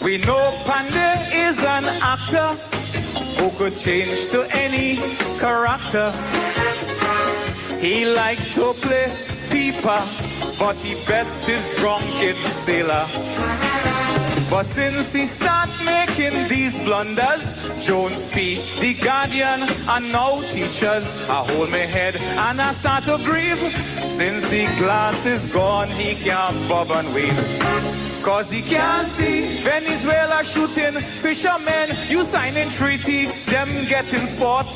We know Pandey is an actor who could change to any character. He liked to play peeper, but he best is drunken sailor. But since he start making these blunders, Jones P, the guardian, and now teachers, I hold my head and I start to grieve. Since the glass is gone, he can't bob and weave. Cause he can't see Venezuela shooting fishermen. You signing treaty, them getting sport.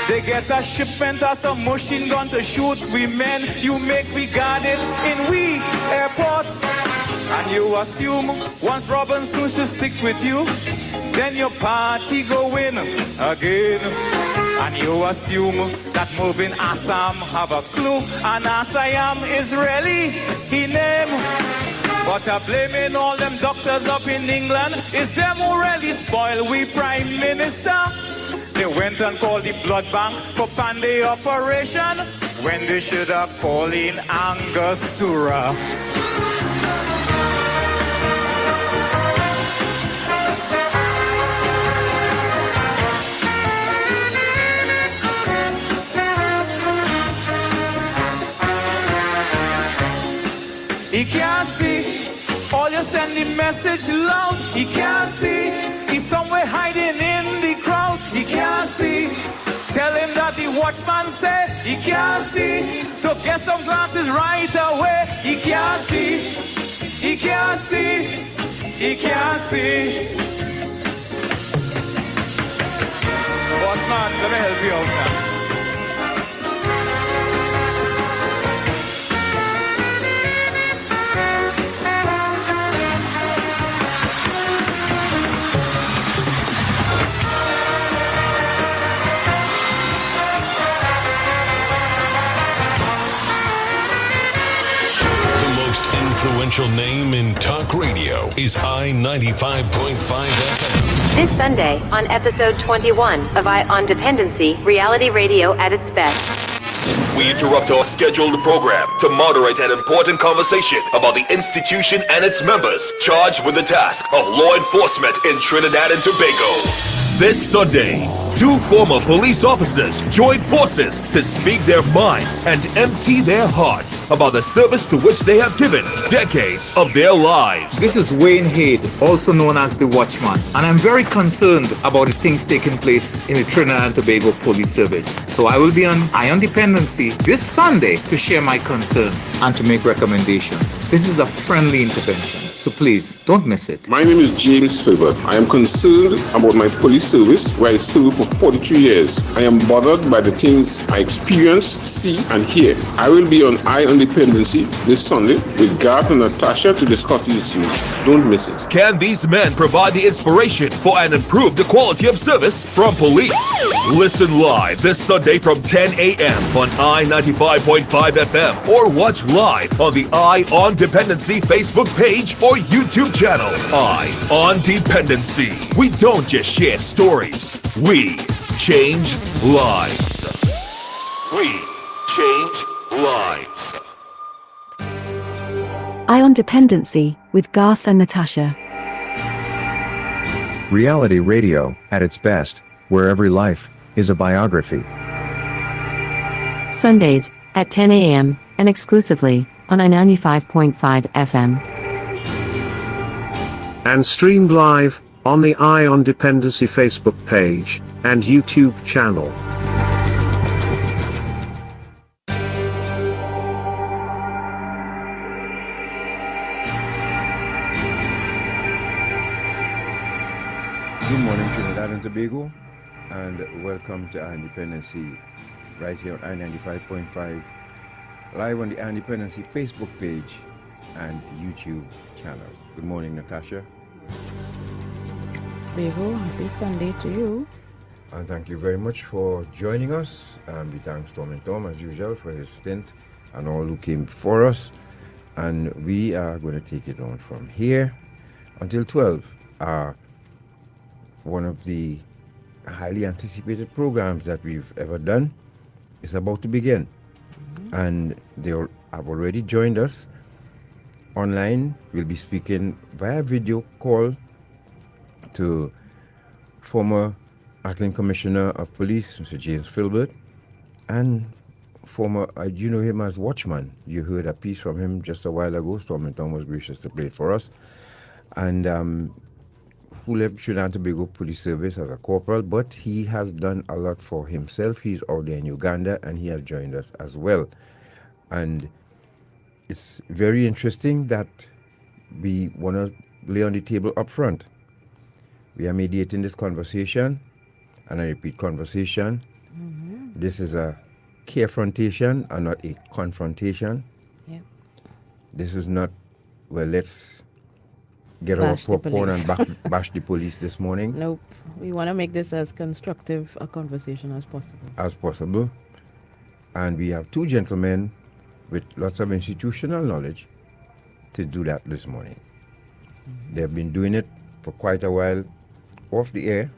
They get a shipment of some machine gun to shoot we men. You make we guard it in we airport. And you assume once Robinson should stick with you, then your party go in again. And you assume that moving Assam have a clue, and Assam is really he name. But I blaming all them doctors up in England, is them who really spoil we prime minister. They went and called the blood bank for Pandey operation, when they should have called in Angostura. He can't see, all you send the message loud. He can't see, he's somewhere hiding in the crowd. He can't see, tell him that the watchman said. He can't see, to get some glasses right away. He can't see, he can't see, he can't see. Watchman, let me help you out now. Influential name in talk radio is I-95.5 FM. This Sunday on episode 21 of I on Dependency, reality radio at its best. We interrupt our scheduled program to moderate an important conversation about the institution and its members charged with the task of law enforcement in Trinidad and Tobago. This Sunday, two former police officers joined forces to speak their minds and empty their hearts about the service to which they have given decades of their lives. This is Wayne Hayde, also known as the Watchman, and I'm very concerned about the things taking place in the Trinidad and Tobago Police Service. So I will be on Eye on Dependency this Sunday to share my concerns and to make recommendations. This is a friendly intervention, so please don't miss it. My name is James Philbert. I am concerned about my police service, where I served for 43 years. I am bothered by the things I experience, see, and hear. I will be on Eye on Dependency this Sunday with Garth and Natasha to discuss these issues. Don't miss it. Can these men provide the inspiration for an improved quality of service from police? Listen live this Sunday from 10 a.m. on I-95.5 FM or watch live on the Eye on Dependency Facebook page or YouTube channel. Eye on Dependency. We don't just share stories. We change lives. We change lives. Eye on Dependency with Garth and Natasha. Reality radio at its best, where every life is a biography. Sundays at 10 a.m. and exclusively on I-95.5 FM. And streamed live on the Eye on Dependency Facebook page and YouTube channel. Good morning, Trinidad and Tobago, and welcome to Eye on Dependency, right here on I-95.5, live on the Eye on Dependency Facebook page and YouTube channel. Good morning, Natasha. Bego, happy Sunday to you. And thank you very much for joining us. We thank Storm and Tom, as usual, for his stint and all who came before us. And we are going to take it on from here until 12. One of the highly anticipated programs that we've ever done is about to begin. Mm-hmm. And they have already joined us online. We'll be speaking via video call to former Acting Commissioner of Police, Mr. James Philbert, and former, you know him as Watchman. You heard a piece from him just a while ago. Stormington was gracious to play it for us. And who left Trinidad and Tobago Police Service as a corporal, but he has done a lot for himself. He's out there in Uganda, and he has joined us as well. And it's very interesting that we want to lay on the table up front. We are mediating this conversation, and I repeat, conversation. This is a carefrontation and not a confrontation. Yep. This is not, well, let's get our popcorn and bash the police this morning. Nope. We want to make this as constructive a conversation as possible. As possible. And we have two gentlemen with lots of institutional knowledge to do that this morning. They've been doing it for quite a while off the air.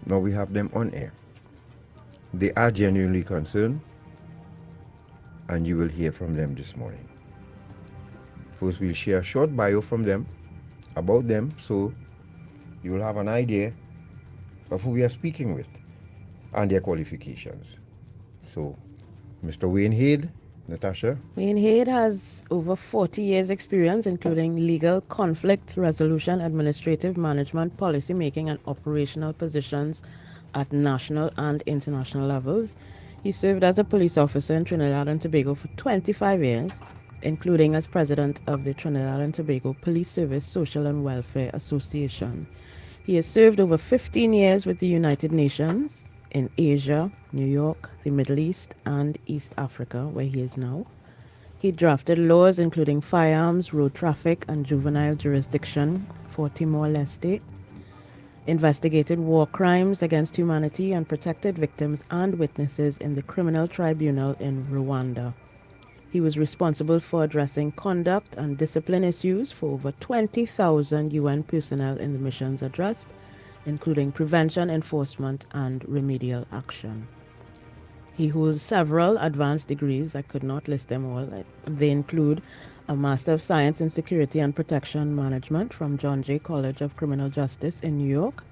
Now we have them on air. They are genuinely concerned, and you will hear from them this morning. First, we'll share a short bio from them, about them, so you will have an idea of who we are speaking with and their qualifications. So, Mr. Wayne Hayde, Natasha. Wayne Hayde has over 40 years experience, including legal, conflict resolution, administrative management, policy making, and operational positions at national and international levels. He served as a police officer in Trinidad and Tobago for 25 years, including as president of the Trinidad and Tobago Police Service Social and Welfare Association. He has served over 15 years with the United Nations in Asia, New York, the Middle East, and East Africa, where he is now. He drafted laws including firearms, road traffic, and juvenile jurisdiction for Timor-Leste, investigated war crimes against humanity, and protected victims and witnesses in the criminal tribunal in Rwanda. He was responsible for addressing conduct and discipline issues for over 20,000 UN personnel in the missions addressed, including prevention, enforcement, and remedial action. He holds several advanced degrees. I could not list them all. They include a Master of Science in Security and Protection Management from John Jay College of Criminal Justice in New York,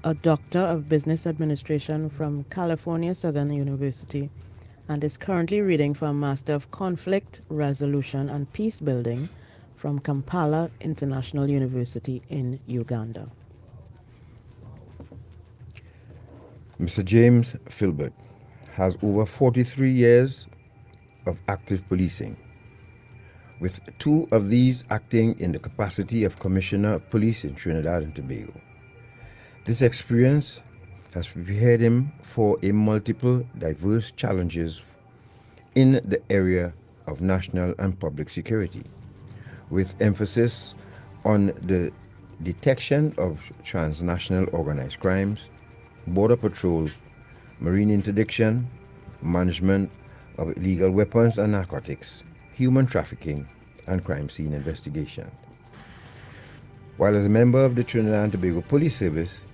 a Doctor of Business Administration from California Southern University, and is currently reading for a Master of Conflict Resolution and Peace Building from Kampala International University in Uganda. Mr. James Philbert has over 43 years of active policing, with 2 of these acting in the capacity of Commissioner of Police in Trinidad and Tobago. This experience has prepared him for a multiple diverse challenges in the area of national and public security, with emphasis on the detection of transnational organized crimes, border patrol, marine interdiction, management of illegal weapons and narcotics, human trafficking, and crime scene investigation. While as a member of the Trinidad and Tobago Police Service,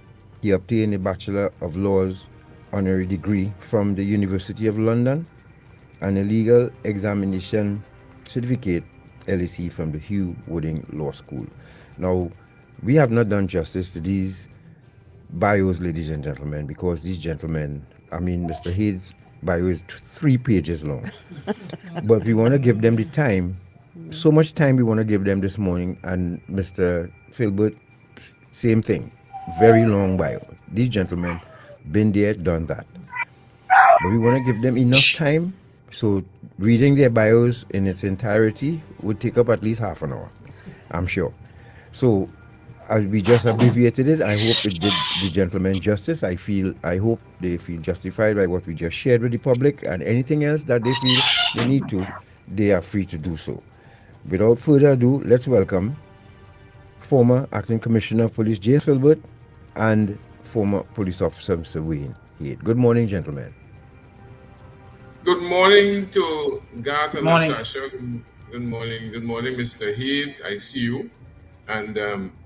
he obtained a Bachelor of Laws honorary degree from the University of London and a legal examination certificate, LAC, from the Hugh Wooding Law School. Now, we have not done justice to these bios, ladies and gentlemen, because these gentlemen, Mr. Hayde's bio is 3 pages long. But we want to give them the time, so much time we want to give them this morning, and Mr. Philbert, same thing, very long bio. These gentlemen, been there, done that. But we want to give them enough time, so reading their bios in its entirety would take up at least half an hour, I'm sure. So, as we just abbreviated it, I hope it did the gentlemen justice. I hope they feel justified by what we just shared with the public, and anything else that they feel they need to, they are free to do so. Without further ado, let's welcome former Acting Commissioner of Police James Philbert and former police officer Mr. Wayne Hayde. Good morning, gentlemen. Good morning to Garth and Natasha. Good morning, Mr. Hayde. I see you. And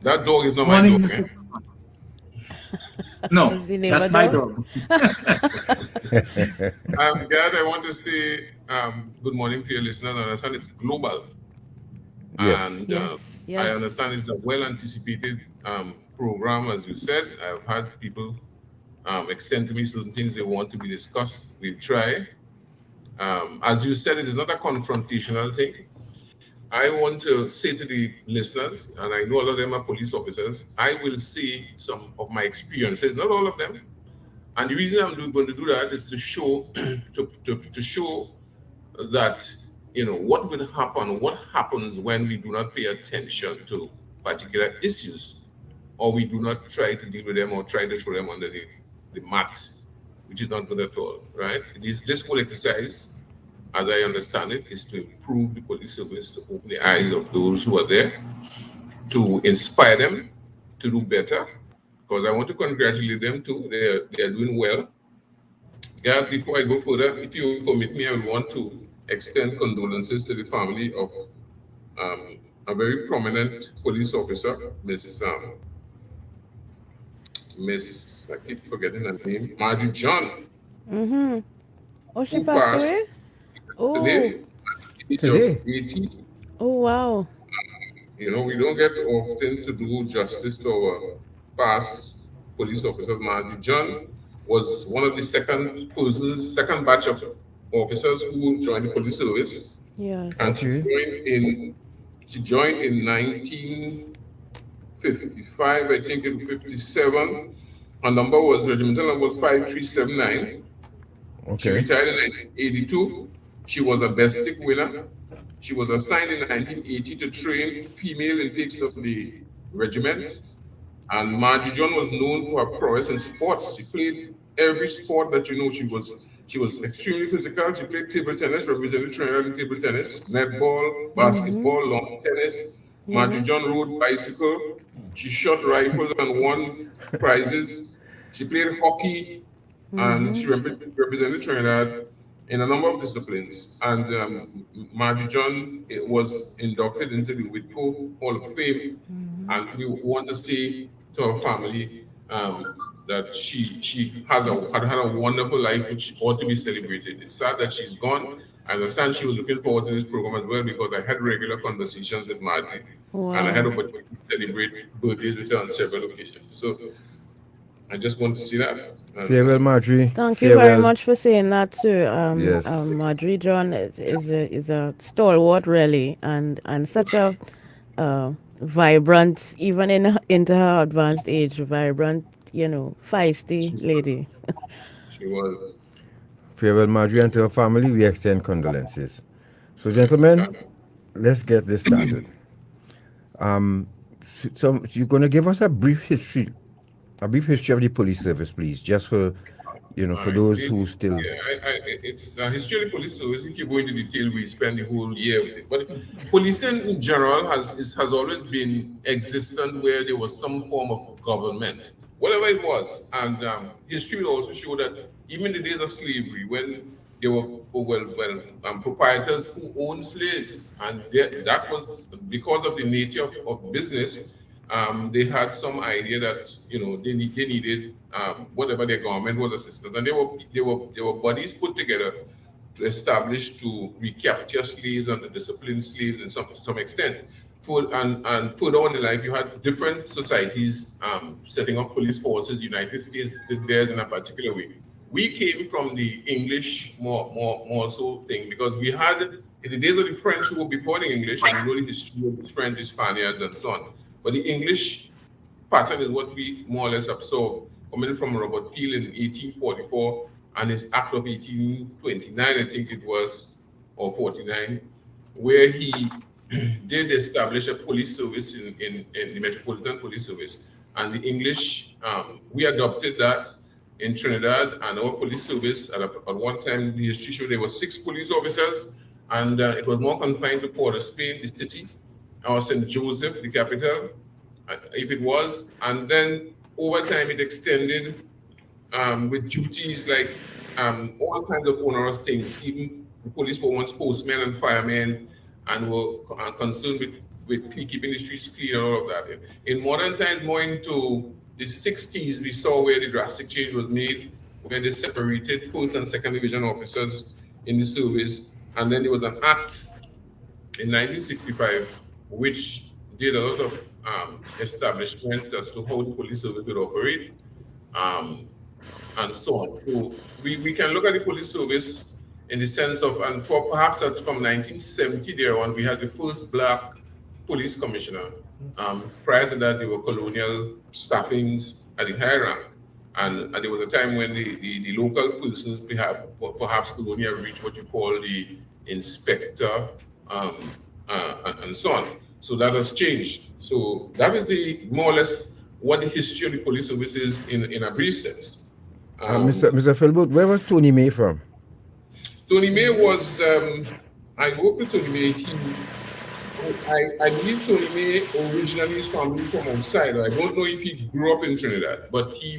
that dog is not my dog. Eh? No, that's my dog. Garth, I want to say good morning to your listeners. I understand it's global. Yes. And I understand it's a well anticipated program, as you said. I've had people extend to me certain things they want to be discussed. We'll try. As you said, it is not a confrontational thing. I want to say to the listeners, and I know a lot of them are police officers, I will say some of my experiences, not all of them. And the reason I'm going to do that is to show to show that what will happen, what happens when we do not pay attention to particular issues, or we do not try to deal with them or try to throw them under the mat, which is not good at all, right? This whole exercise, as I understand it, is to improve the police service, to open the eyes of those who are there, to inspire them to do better, because I want to congratulate them too. They are doing well. Yeah, before I go further, if you permit me, I would want to extend condolences to the family of a very prominent police officer, Miss, I keep forgetting her name, Marjorie John. Mm-hmm. Oh, she who passed away? today, at the age of 80. Oh, wow. We don't get often to do justice to our past police officers. Marjorie John was one of the second batch of officers who joined the police service. Yes. And she joined in 1955, I think in 57. Her regimental number was 5379. She retired in 1982. She was a Bestic winner. She was assigned in 1980 to train female intakes of the regiment. And Marjorie John was known for her prowess in sports. She played every sport that you know. She was extremely physical. She played table tennis, represented Trinidad in table tennis, netball, basketball, lawn tennis. Marjorie John rode bicycle. She shot rifles and won prizes. She played hockey, and she represented Trinidad in a number of disciplines. And Marjorie John was inducted into the Whitco Hall of Fame. And we want to say to our family that she had had a wonderful life, which ought to be celebrated. It's sad that she's gone. I understand she was looking forward to this program as well, because I had regular conversations with Marjorie. Wow. And I had opportunity to celebrate birthdays with her on several occasions. So I just want to see that. Farewell, Marjorie. Thank you very much for saying that, sir. Yes. Marjorie John is a stalwart, really, and such a vibrant, even into her advanced age, vibrant, feisty lady. She was. Farewell, Marjorie, and to her family, we extend condolences. So, gentlemen, let's get this started. So you're going to give us a brief history of the police service, please, just for for those who still. It's a history of the police service. If you go into detail, we spend the whole year with it. But policing in general has always been existent where there was some form of government, whatever it was. And history will also show that even in the days of slavery, when there were proprietors who owned slaves, and that was because of the nature of business. They had some idea that they needed whatever their government was assistance, and there were bodies put together to establish to recapture slaves and to discipline slaves to some extent. And further on in life, you had different societies setting up police forces. United States did theirs in a particular way. We came from the English more so thing, because we had in the days of the French who were before the English, and we know the history of the French, the Spaniards, and so on. But the English pattern is what we more or less absorbed, coming from Robert Peel in 1844 and his Act of 1829, I think it was, or 49, where he did establish a police service in the Metropolitan Police Service. And the English, we adopted that in Trinidad, and our police service, at one time, the history showed there were 6 police officers, and it was more confined to Port of Spain, the city, or St. Joseph, the capital, if it was. And then over time it extended with duties like all kinds of onerous things. Even the police were once postmen and firemen, and were concerned with keeping the streets clean and all of that. In modern times, more into the 60s, we saw where the drastic change was made, where they separated 1st and 2nd Division officers in the service. And then there was an act in 1965 which did a lot of establishment as to how the police service would operate, and so on. So we can look at the police service in the sense of, and perhaps that from 1970 there on, we had the first black police commissioner. Prior to that, there were colonial staffings at the higher rank. And there was a time when the local persons perhaps could only have reached what you call the inspector, and so on. So that has changed. So that is the more or less what the history of the police service is in a brief sense. Mr. Philbert, where was Tony May from? Tony May was, I worked with Tony May. I believe Tony May originally is family from outside. I don't know if he grew up in Trinidad, but he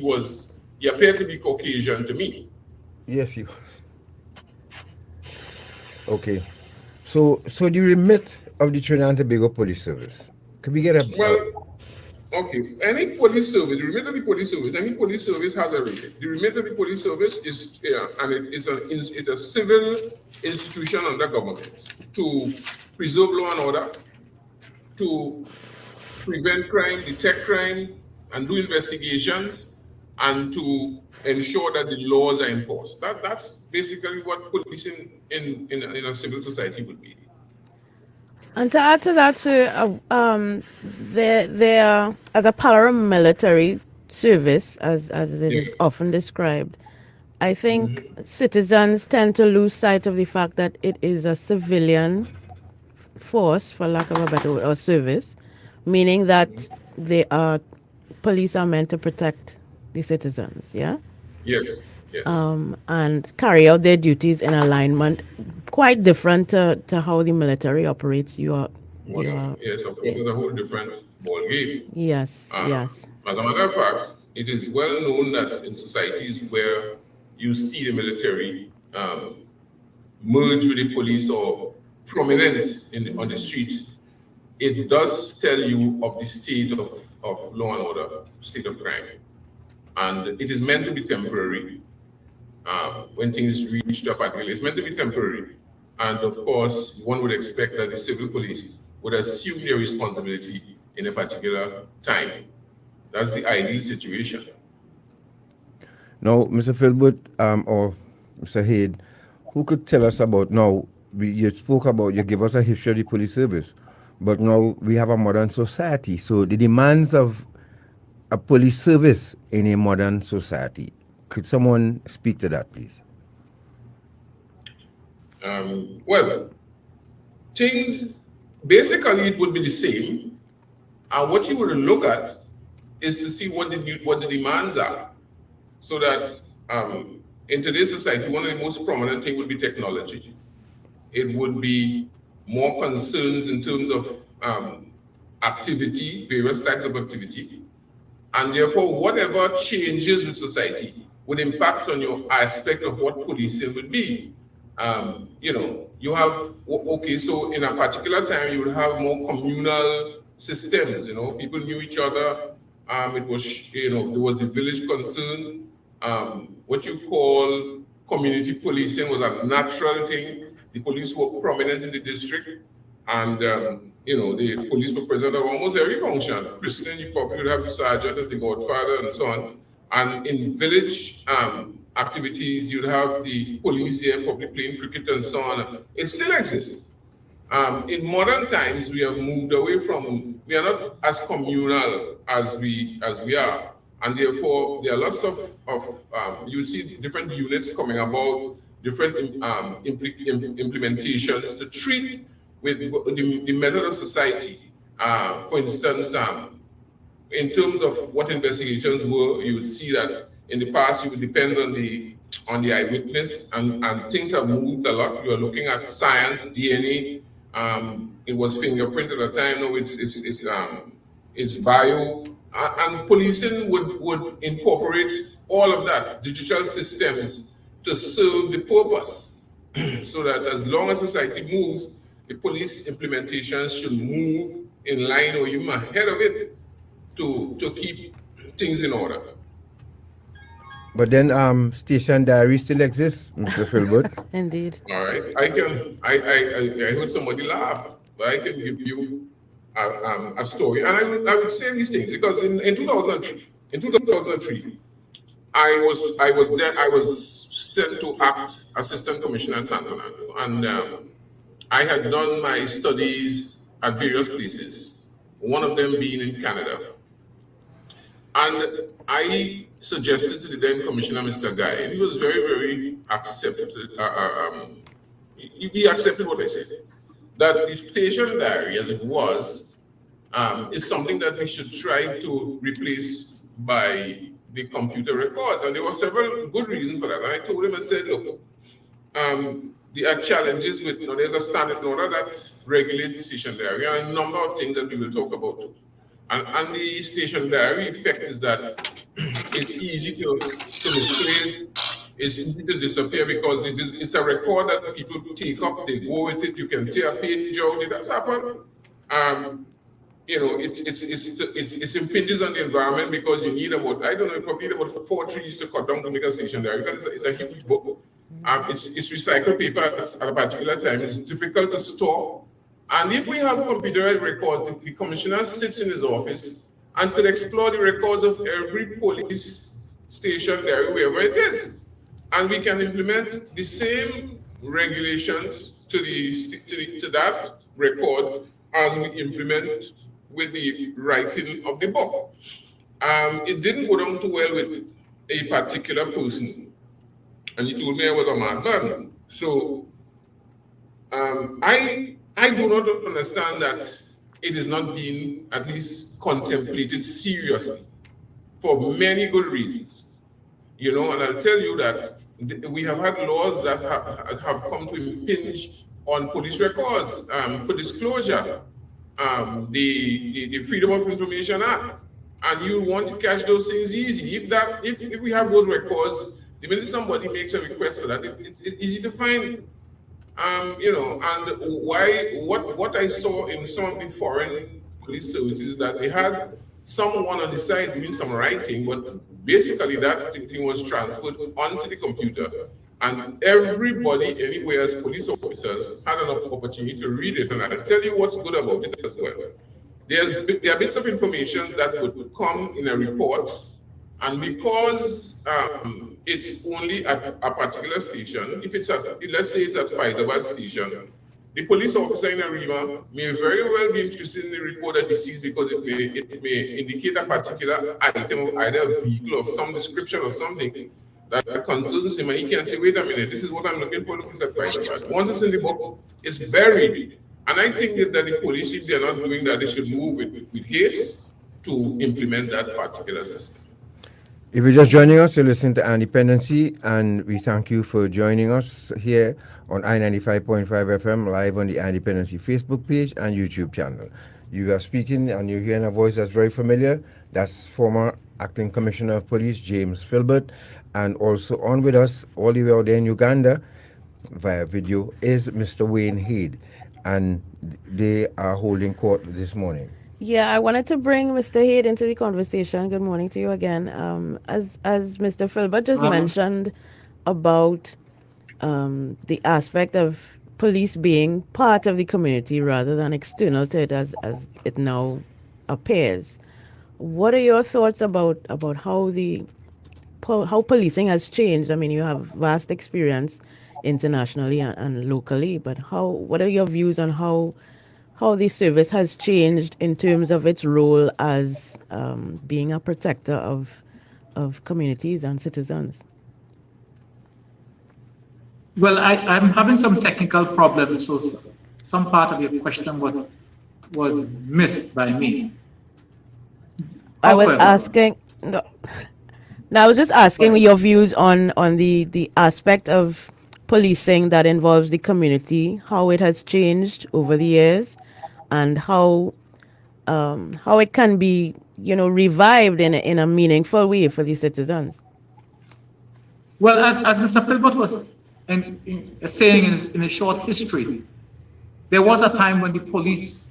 appeared to be Caucasian to me. Yes, he was. Okay. So the remit of the Trinidad and Tobago Police Service. Could we get a... Well, okay. Any police service, the remit of the police service, any police service has a remit. The remit of the police service is, it's a civil institution under government to preserve law and order, to prevent crime, detect crime, and do investigations, and to ensure that the laws are enforced. That's basically what policing in a civil society would be. And to add to that, sir, there as a paramilitary service, as it is often described, I think citizens tend to lose sight of the fact that it is a civilian force, for lack of a better word, or service, meaning that police are meant to protect the citizens, yeah? Yes. And carry out their duties in alignment, quite different to how the military operates. Yes, of course, it's a whole different ball game. Yes. As a matter of fact, it is well known that in societies where you see the military merge with the police or prominent on the streets, it does tell you of the state of law and order, state of crime. And it is meant to be temporary. When things reach a particular, it's meant to be temporary. And of course, one would expect that the civil police would assume their responsibility in a particular time. That's the ideal situation. Now, Mr. Philbert or Mr. Hayde, who could tell us about now? You spoke about, you give us a history of the police service, but now we have a modern society. So the demands of a police service in a modern society. Could someone speak to that, please? Well, things, basically it would be the same. And what you would look at is to see what the demands are. So that in today's society, one of the most prominent things would be technology. It would be more concerns in terms of activity, various types of activity. And therefore, whatever changes with society would impact on your aspect of what policing would be. You have, so in a particular time, you would have more communal systems, people knew each other. It was, there was the village concern. What you call community policing was a natural thing. The police were prominent in the district, and the police were present at almost every function. Christian, you probably would have the sergeant as the godfather and so on. And in village activities, you'd have the police there probably playing cricket and so on. It still exists. In modern times, we have moved away from, we are not as communal as we are. And therefore, there are lots of you see different units coming about, different implementations to treat with the method of society. For instance, in terms of what investigations were, you would see that in the past you would depend on the eyewitness, and things have moved a lot. You are looking at science, DNA. It was fingerprint at the time. Now it's bio, and policing would incorporate all of that, digital systems, to serve the purpose, so that as long as society moves, the police implementations should move in line or even ahead of it to keep things in order. But then station diary still exists, Mr. Philbert. Indeed. All right. I heard somebody laugh, but I can give you a story, and I would say these things because in 2003, I was sent to act assistant commissioner in San Fernando, and I had done my studies at various places, one of them being in Canada. And I suggested to the then commissioner, Mr. Guy, and he was very, very accepted. He accepted what I said, that the station diary, as it was, is something that we should try to replace by the computer records. And there were several good reasons for that. And I told him, I said, look, there are challenges with, there's a standard order that regulates the station diary and a number of things that we will talk about too. And the station diary effect is that it's easy to misplace, it's easy to disappear because it's a record that people take up, they go with it, you can tear a page out, it has happened. It impinges on the environment because you need about, I don't know, probably about 4 trees to cut down to make a station diary because it's a huge book. It's recycled paper at a particular time, it's difficult to store. And if we have computerized records, the commissioner sits in his office and could explore the records of every police station there, wherever it is. And we can implement the same regulations to that record as we implement with the writing of the book. It didn't go down too well with a particular person. And he told me I was a madman. So I do not understand that it is not being at least contemplated seriously for many good reasons. And I'll tell you that we have had laws that have come to impinge on police records for disclosure, the Freedom of Information Act, and you want to catch those things easy. If we have those records, the minute somebody makes a request for that, it's easy to find. And what I saw in some of the foreign police services that they had someone on the side doing some writing, but basically that thing was transferred onto the computer, and everybody anywhere as police officers had an opportunity to read it. And I'll tell you what's good about it as well. There are bits of information that would come in a report, and because it's only at a particular station, if it's let's say it's at Hyderabad station, the police officer in Arima may very well be interested in the report that he sees because it may indicate a particular item, either a vehicle or some description or something that concerns him, and he can say, wait a minute, this is what I'm looking for, look at Hyderabad. Once it's in the book, it's buried. And I think that the police, if they're not doing that, they should move with haste to implement that particular system. If you're just joining us, you're listening to Dependency, and we thank you for joining us here on I95.5 FM, live on the Dependency Facebook page and YouTube channel. You are speaking and you're hearing a voice that's very familiar. That's former Acting Commissioner of Police James Philbert, and also on with us all the way out there in Uganda via video is Mr. Wayne Hayde, and they are holding court this morning. Yeah, I wanted to bring Mr. Hayde into the conversation. Good morning to you again. As Mr. Philbert just mentioned about the aspect of police being part of the community rather than external to it as it now appears. What are your thoughts about how how policing has changed? I mean, you have vast experience internationally and locally, but what are your views on how the service has changed in terms of its role as being a protector of communities and citizens? Well, I'm having some technical problems, so some part of your question was missed by me. I was asking, no, I was just asking your views on the aspect of policing that involves the community, how it has changed over the years, and how it can be, revived in a meaningful way for the citizens. Well, as Mr. Philbert was saying in a short history, there was a time when the police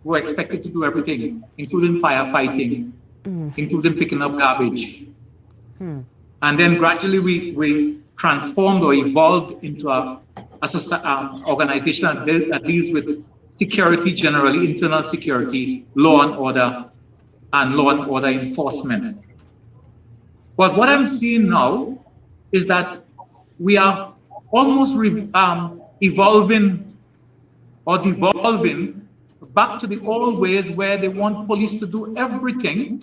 were expected to do everything, including firefighting, including picking up garbage. And then gradually we transformed or evolved into a organization that deals with security generally, internal security, law and order enforcement. But what I'm seeing now is that we are almost evolving or devolving back to the old ways where they want police to do everything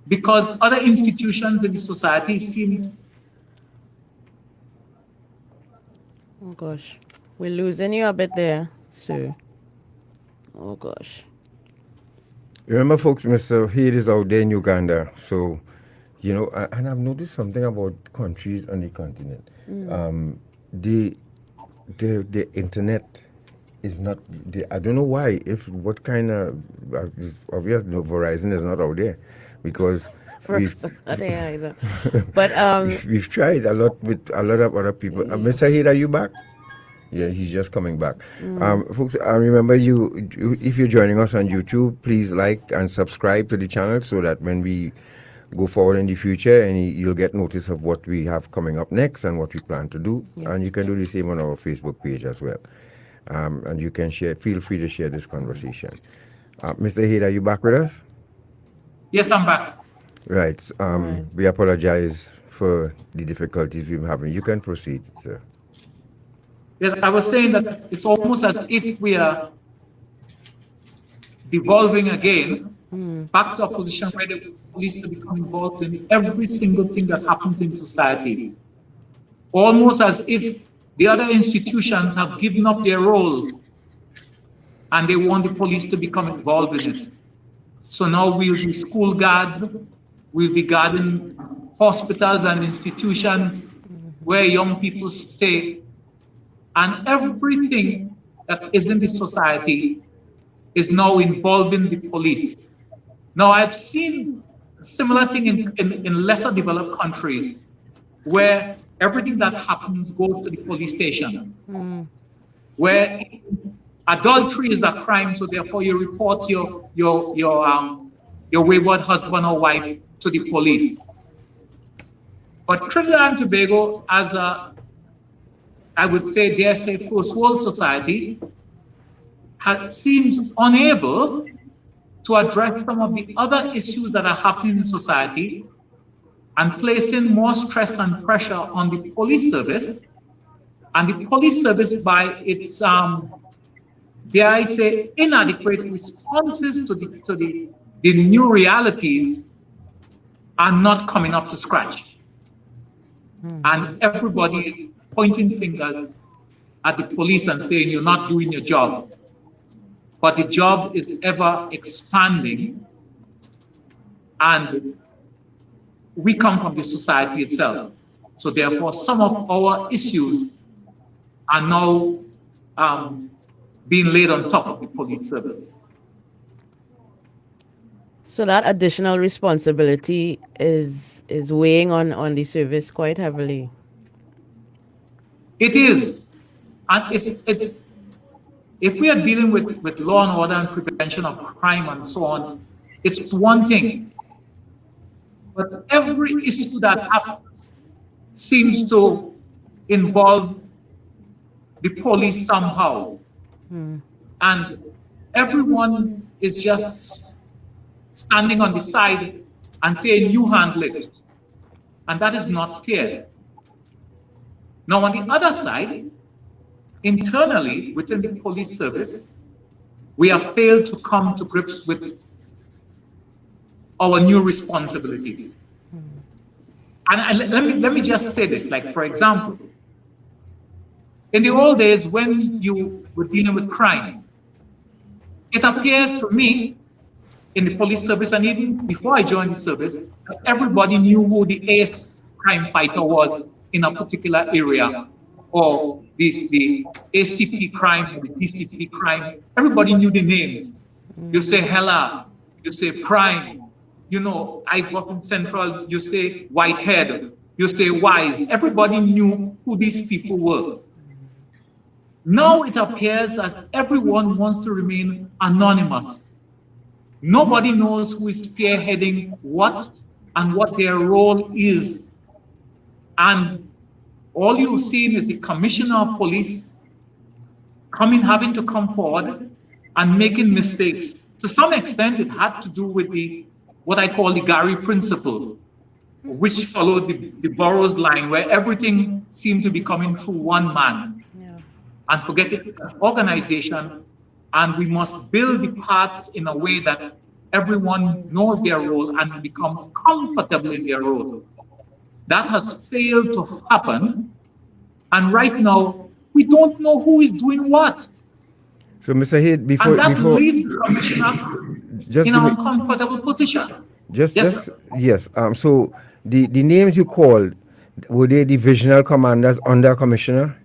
because other institutions in the society seem... Oh gosh, we're losing you a bit there, sir. Oh gosh. Remember, folks, Mr. Hayde is out there in Uganda, so, you know, and I've noticed something about countries on the continent. The internet is not, I don't know why, what kind of, obviously Verizon is not out there, because we've tried a lot with a lot of other people. Mr. Hayde, are you back? Yeah, he's just coming back. Folks, remember if you're joining us on YouTube, please like and subscribe to the channel so that when we go forward in the future, you'll get notice of what we have coming up next and what we plan to do. Yeah. And you can do the same on our Facebook page as well. And you can feel free to share this conversation. Mr. Hayde, are you back with us? Yes, I'm back. Right. We apologize for the difficulties we're having. You can proceed, sir. Yeah, I was saying that it's almost as if we are devolving again back to a position where the police to become involved in every single thing that happens in society. Almost as if the other institutions have given up their role and they want the police to become involved in it. So now we'll be school guards, we'll be guarding hospitals and institutions where young people stay. And everything that is in the society is now involving the police. Now, I've seen a similar thing in lesser developed countries where everything that happens goes to the police station, where adultery is a crime, so therefore you report your wayward husband or wife to the police. But Trinidad and Tobago, as I would say, dare say, first world society, seems unable to address some of the other issues that are happening in society and placing more stress and pressure on the police service. And the police service, by its, dare I say, inadequate responses to the new realities, are not coming up to scratch. And everybody is pointing fingers at the police and saying, you're not doing your job. But the job is ever expanding, and we come from the society itself. So therefore, some of our issues are now being laid on top of the police service. So that additional responsibility is weighing on the service quite heavily. It is, and it's if we are dealing with law and order and prevention of crime and so on, it's one thing. But every issue that happens seems to involve the police somehow. And everyone is just standing on the side and saying, you handle it. And that is not fair. Now, on the other side, internally within the police service, we have failed to come to grips with our new responsibilities. And let me just say this, like, for example, in the old days when you were dealing with crime, it appears to me in the police service, and even before I joined the service, everybody knew who the ace crime fighter was in a particular area, or the ACP crime, or the DCP crime. Everybody knew the names. You say Hella, you say Prime, you know, I grew up in Central, you say Whitehead, you say Wise. Everybody knew who these people were. Now it appears as everyone wants to remain anonymous. Nobody knows who is spearheading what and what their role is. And all you've seen is the commissioner of police having to come forward and making mistakes. To some extent, it had to do with what I call the Gary principle, which followed the Burroughs line, where everything seemed to be coming through one man. And forget it, it's an organization, and we must build the paths in a way that everyone knows their role and becomes comfortable in their role. That has failed to happen, and right now, we don't know who is doing what. So, Mr. Hayde, before leaves the commissioner in an uncomfortable position. Yes. So the names you called, were they divisional commanders under commissioner?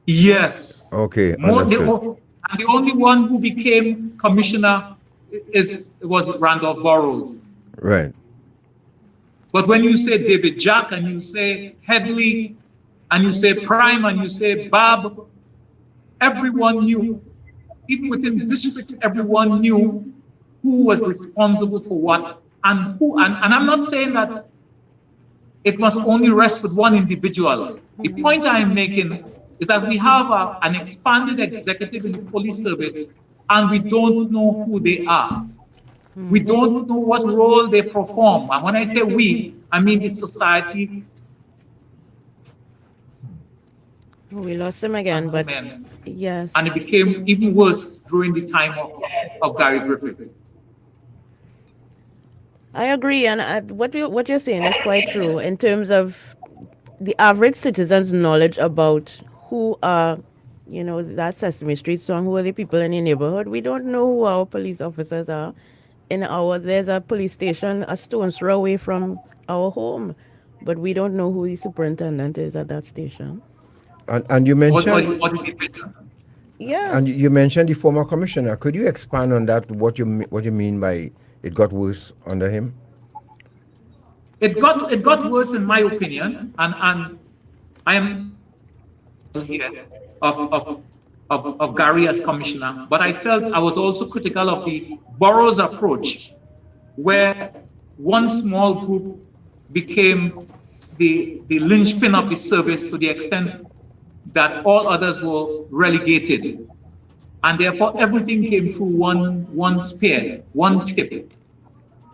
Yes. Okay. And the only one who became commissioner was Randolph Burroughs. Right. But when you say David Jack and you say Headley and you say Prime and you say Bob, everyone knew, even within districts, everyone knew who was responsible for what and who. And I'm not saying that it must only rest with one individual. The point I'm making is that we have an expanded executive in the police service and we don't know who they are. We don't know what role they perform. And when I say we, I mean the society. We lost him again, but yes. And it became even worse during the time of Gary Griffith. I agree, and what you're saying is quite true in terms of the average citizen's knowledge about who are, that Sesame Street song, who are the people in the neighborhood. We don't know who our police officers are. There's a police station a stone's throw away from our home, but we don't know who the superintendent is at that station. And you mentioned, yeah. And you mentioned the former commissioner. Could you expand on that? What you mean by it got worse under him? It got worse in my opinion, and I am here of Gary as commissioner, but I felt I was also critical of the Burroughs approach, where one small group became the linchpin of the service to the extent that all others were relegated. And therefore everything came through one spear, one tip.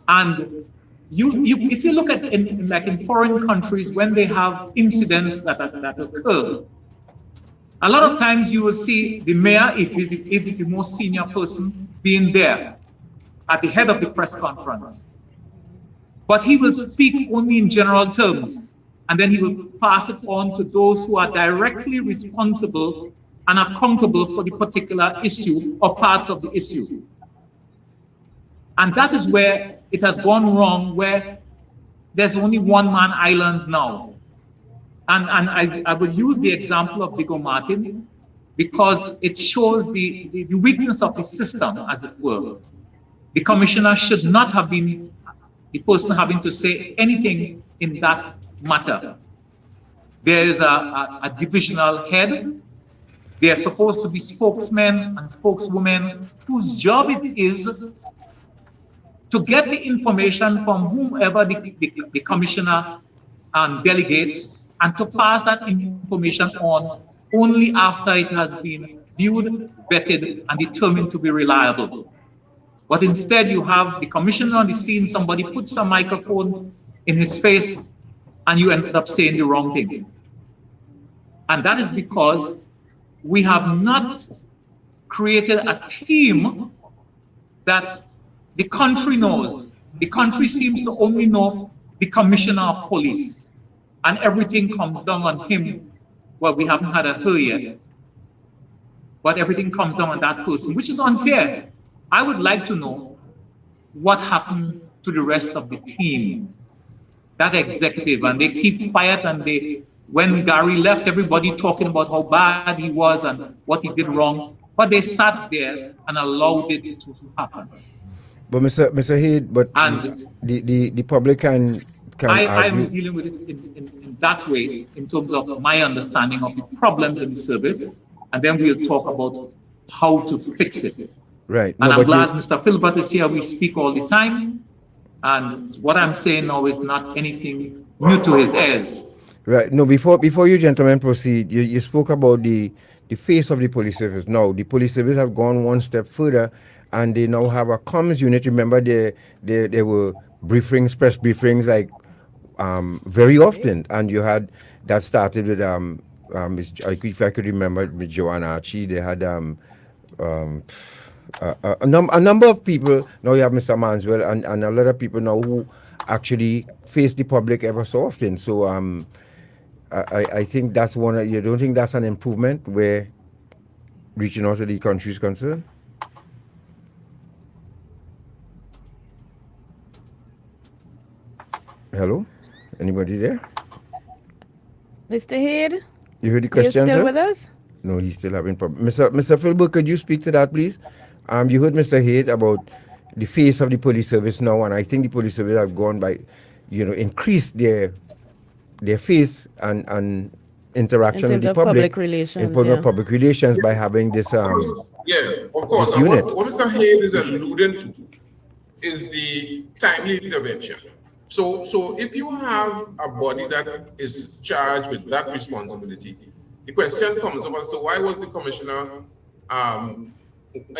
And if you look at in foreign countries, when they have incidents that occur, a lot of times you will see the mayor, if he's the most senior person, being there at the head of the press conference. But he will speak only in general terms, and then he will pass it on to those who are directly responsible and accountable for the particular issue or parts of the issue. And that is where it has gone wrong, where there's only one-man islands now. And I would use the example of Diego Martin because it shows the weakness of the system, as it were. The commissioner should not have been the person having to say anything in that matter. There is a divisional head. They are supposed to be spokesmen and spokeswomen whose job it is to get the information from whomever the commissioner delegates and to pass that information on only after it has been viewed, vetted, and determined to be reliable. But instead you have the commissioner on the scene, somebody puts a microphone in his face and you end up saying the wrong thing. And that is because we have not created a team that the country knows. The country seems to only know the commissioner of police, and everything comes down on him. Well, we haven't had a her yet, but everything comes down on that person, which is unfair. I would like to know what happened to the rest of the team, that executive, and they keep quiet, and when Gary left, everybody talking about how bad he was and what he did wrong, but they sat there and allowed it to happen. But Mr. Hayde, the public can I'm dealing with it in that way, in terms of my understanding of the problems in the service, and then we'll talk about how to fix it. Right. And I'm glad Mr. Philbert is here. We speak all the time, and what I'm saying now is not anything new to his ears. Right. No, before you gentlemen proceed, you spoke about the the face of the police service. Now, the police service have gone one step further, and they now have a comms unit. Remember, there were briefings, press briefings, like very often, and you had that started with if I could remember, with Joanna Archie. They had a number of people. Now you have Mr. Manswell and a lot of people now who actually face the public ever so often. So I think that's one. You don't think that's an improvement where reaching out to the country is concerned? Hello, anybody there? Mr. Hayde, you heard the question, you still sir? with us? No, he's still having problems. Mr. Philbert, could you speak to that, please? You heard Mr. Hayde about the face of the police service now, and I think the police service have gone by, increased their face and interaction with the public relations, in terms of public relations by having this of course. this unit. What Mr. Hayde is alluding to is the timely intervention. So if you have a body that is charged with that responsibility, the question comes up as to why was the commissioner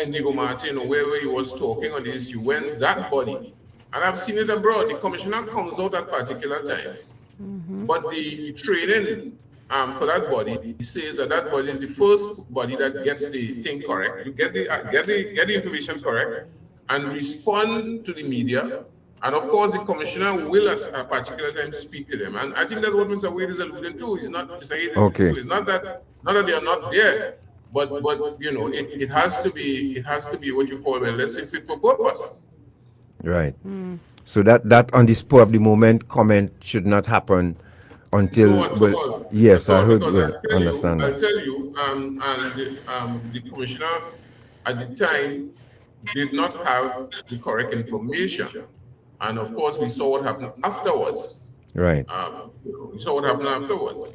Indigo Martin or wherever he was talking on the issue when that body, and I've seen it abroad, the commissioner comes out at particular times, but the training for that body, he says that body is the first body that gets the thing correct, you get the information correct, and respond to the media. And of course, the commissioner will at a particular time speak to them. And I think that's what Mr. Wade is alluding to. It's not Mr. Hayde. Okay. It's not that they are not there, but it has to be what you call, let's say, fit for purpose. Right. So that on the spur of the moment comment should not happen until yes, I heard. Understand that. I'll tell you, and the commissioner at the time did not have the correct information. And of course, we saw what happened afterwards. Right. We saw what happened afterwards.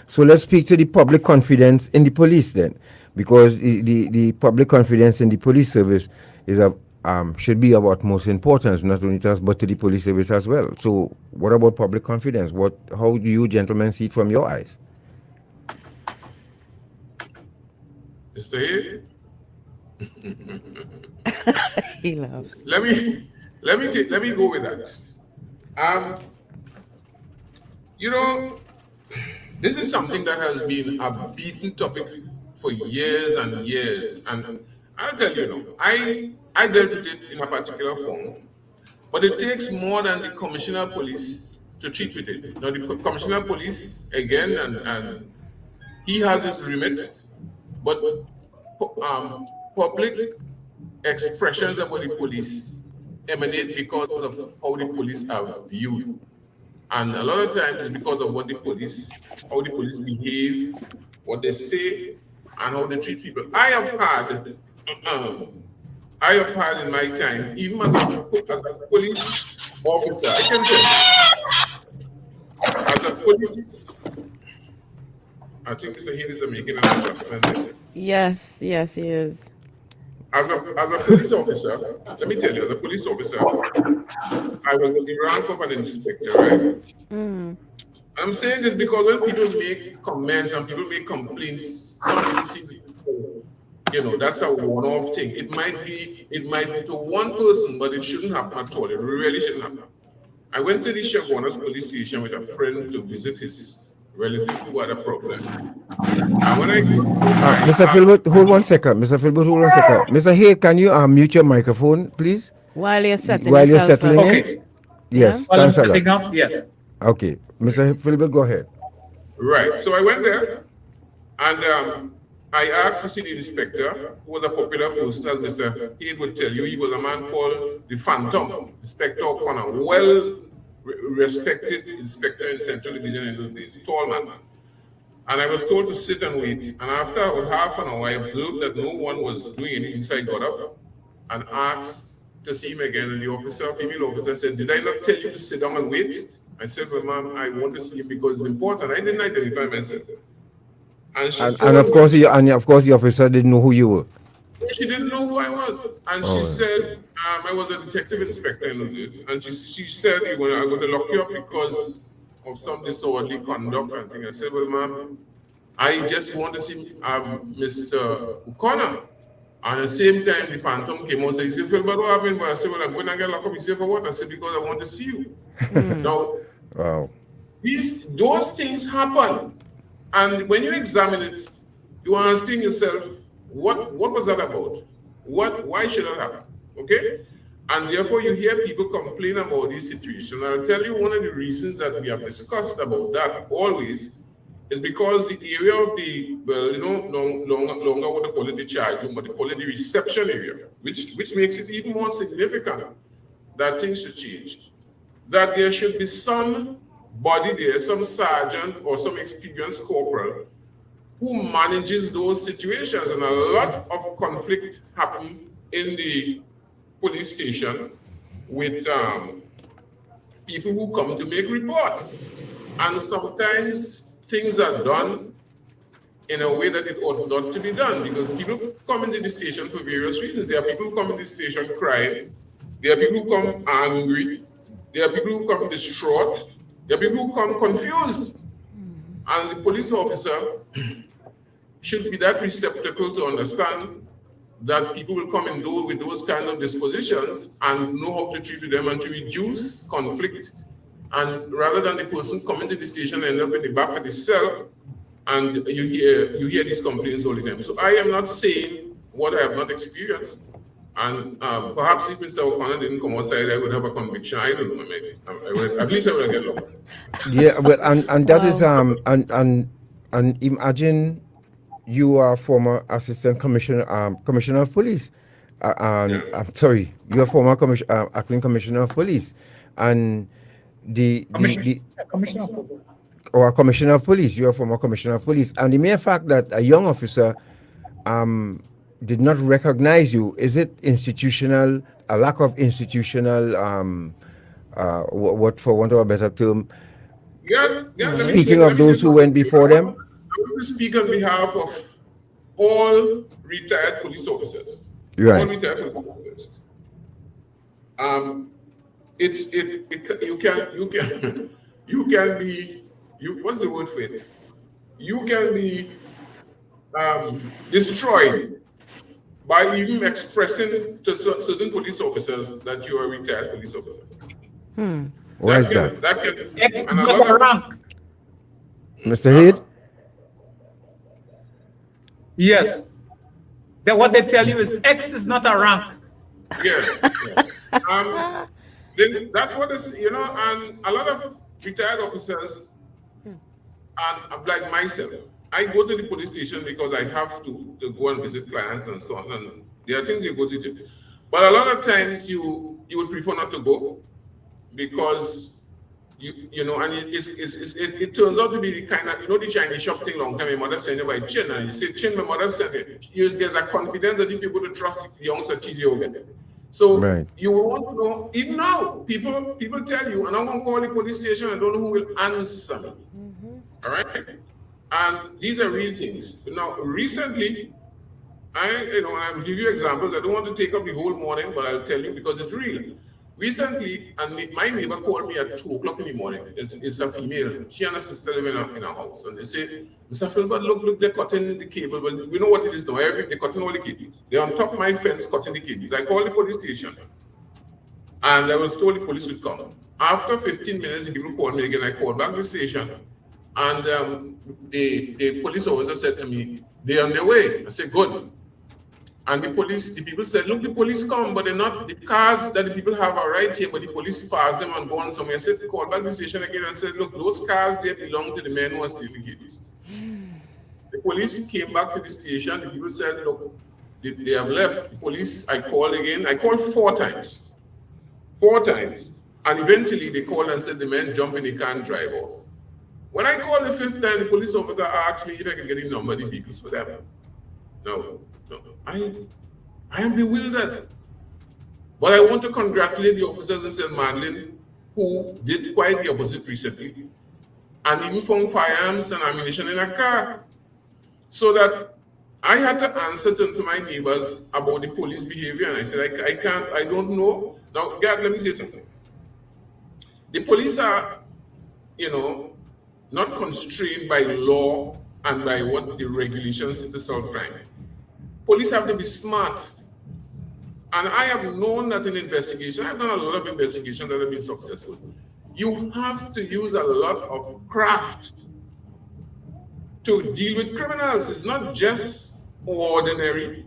So let's speak to the public confidence in the police then, because the public confidence in the police service is should be of utmost importance, not only to us but to the police service as well. So, what about public confidence? How do you gentlemen see it from your eyes? Mr. Hayde? He loves. Let me go with that. This is something that has been a beaten topic for years and years, and I'll tell you, I dealt with it in a particular form, but it takes more than the commissioner of police to treat with it. Now, the commissioner of police again, and he has his remit, but public expressions about the police emanate because of how the police are viewed. And a lot of times it's because of how the police behave, what they say, and how they treat people. I have had in my time, even as a police officer, I can tell you, as a police, I think Mr. Hayde is making an adjustment there. Yes, he is. As a police officer, let me tell you, as a police officer, I was in the rank of an inspector, right? I'm saying this because when people make comments and people make complaints, some people see, that's a one-off thing. It might be to one person, but it shouldn't happen at all. It really shouldn't happen. I went to the Chaguanas police station with a friend to visit his relative who had a problem. And when Mr. Philbert, hold one second. Mr. Hayde, can you mute your microphone, please? While you're settling in? Okay. Yes, While I'm thanks a setting lot. up, yes. Okay. Mr. Philbert, go ahead. Right. So I went there, and I asked the city inspector, who was a popular person, as Mr. Hayde would tell you. He was a man called the Phantom, Inspector O'Connor, well-respected inspector in Central Division in those days, tall man. And I was told to sit and wait. And after about half an hour, I observed that no one was doing anything. So I got up and asked to see him again. And the female officer said, "Did I not tell you to sit down and wait?" I said, "Well, ma'am, I want to see him because it's important." I didn't identify myself. And of course, the officer didn't know who you were. She didn't know who I was. And she said, I was a detective inspector in the. And she said, I'm going to lock you up because of some disorderly conduct. And I said, "Well, ma'am, I just want to see Mr. O'Connor. And at the same time, the phantom came out and said, he said, Philbert, what happened? But I said, well, I'm going to get locked up. He said, for what? I said, because I want to see you. Now, Wow. those things happen. And when you examine it, you are asking yourself, what was that about? Why should that happen? Okay? And therefore, you hear people complain about these situations. And I'll tell you one of the reasons that we have discussed about that always is because the area of the, well, you know, no longer what they call it the charge room, but they call it the reception area, which makes it even more significant that things should change. That there should be somebody there, some sergeant or some experienced corporal who manages those situations. And a lot of conflict happen in the police station with people who come to make reports. And sometimes things are done in a way that it ought not to be done, because people come into the station for various reasons. There are people who come into the station crying. There are people who come angry. There are people who come distraught. There are people who come confused. And the police officer should be that receptacle to understand that people will come and do with those kind of dispositions and know how to treat them and to reduce conflict. And rather than the person coming to the station and end up in the back of the cell, and you hear these complaints all the time. So I am not saying what I have not experienced. And perhaps if Mr. O'Connor didn't come outside, I would have a conviction. I don't know, maybe. At least I would get locked. Yeah, well, and that is and imagine you are former assistant commissioner of police. I'm sorry, you are former acting commissioner of police, and Commissioner of Police. Or a commissioner of police. You are former commissioner of police, and the mere fact that a young officer did not recognize you, is it institutional, a lack of institutional what, for want of a better term, speaking of those who went before them? I want to speak on behalf of all retired police officers. Right. All retired police officers. You can be what's the word for it? You can be destroyed by even expressing to certain police officers that you are a retired police officer. Why is that? That can, and a lot of rank. Mr. Hayde? Yes. That what they tell you is X is not a rank. Yes. Then that's what is, you know, and a lot of retired officers, and like myself, I go to the police station because I have to go and visit clients and so on. And there are things you go to do. But a lot of times you would prefer not to go because you know, and it turns out to be the kind of, you know, the Chinese shop thing long time. My mother sent you by Chin, and you say, Chin, my mother sent it. There's a confidence that if you go to trust the young cheese, you'll get it. So right. You want to know, even now, people tell you, and I'm going to call the police station, I don't know who will answer me. All right? And these are real things. Now, recently, I'll give you examples. I don't want to take up the whole morning, but I'll tell you because it's real. Recently, and my neighbor called me at 2 o'clock in the morning. It's a female. She and her sister live in a house. And they say, Mr. Philbert, look, they're cutting the cable. But we know what it is now. They're cutting all the cables. They're on top of my fence cutting the cables. I called the police station. And I was told the police would come. After 15 minutes, the people called me again. I called back the station. And the police officer said to me, they're on their way. I said, good. And the people said, look, the police come, but they're not, the cars that the people have are right here, but the police pass them and go on somewhere. I said, call back the station again and said, look, those cars there belong to the men who are stealing cables. The police came back to the station. The people said, look, they have left. The police, I called again. I called 4 times. 4 times. And eventually they called and said the men jump in the car and drive off. When I called the 5th time, the police officer asked me if I can get the number of the vehicles for them. No. I am bewildered. But I want to congratulate the officers in St. Madeleine who did quite the opposite recently and even found firearms and ammunition in a car. So that I had to answer to my neighbors about the police behavior, and I said, I don't know. Now, God, let me say something. The police are, not constrained by law and by what the regulations is to solve crime. Police have to be smart. And I have known that in investigation, I've done a lot of investigations that have been successful. You have to use a lot of craft to deal with criminals. It's not just ordinary,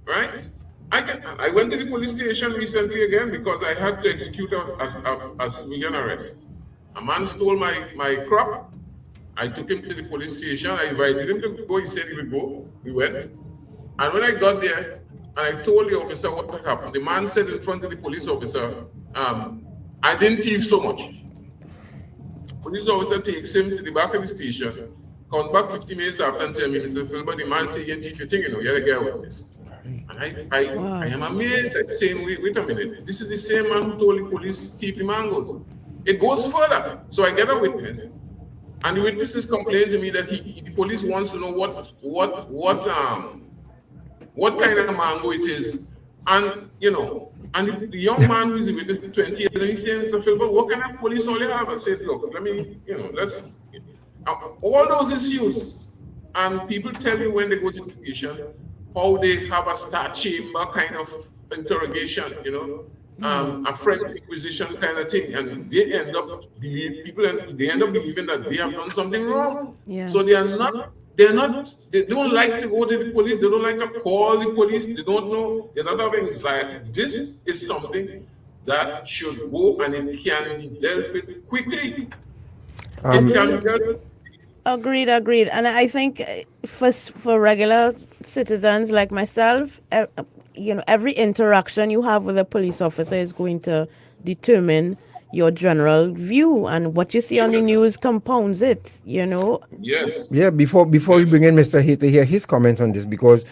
right? I went to the police station recently again because I had to execute a civilian arrest. A man stole my crop. I took him to the police station. I invited him to go. He said he would go. We went. And when I got there, and I told the officer what happened, the man said in front of the police officer, I didn't thief so much. Police officer takes him to the back of the station, comes back 50 minutes after and tell me, Mr. Philbert, the man said, you thief your thing, you know, you're the guy with this. And I am amazed at saying, wait a minute, this is the same man who told the police thief the mangoes. It goes further. So I get a witness, and the witness is complaining to me that the police wants to know what kind of mango it is. And, you know, and the young man who is a witness is 20 years, and he's saying, Mr. Philbert, what kind of police only have? I said, look, let me, you know, let's, all those issues, and people tell me when they go to the station, how they have a star chamber kind of interrogation, you know, a French Inquisition kind of thing, and they end up believing that they have done something wrong. Yeah. So they don't like to go to the police, they don't like to call the police, they don't know, they don't have anxiety. This is something that should go and it can be dealt with quickly. It can be dealt with. Agreed. And I think for regular citizens like myself, you know, every interaction you have with a police officer is going to determine your general view, and what you see on the news compounds it, you know. Yes. Yeah, before we bring in Mr. Hayde to hear his comments on this, because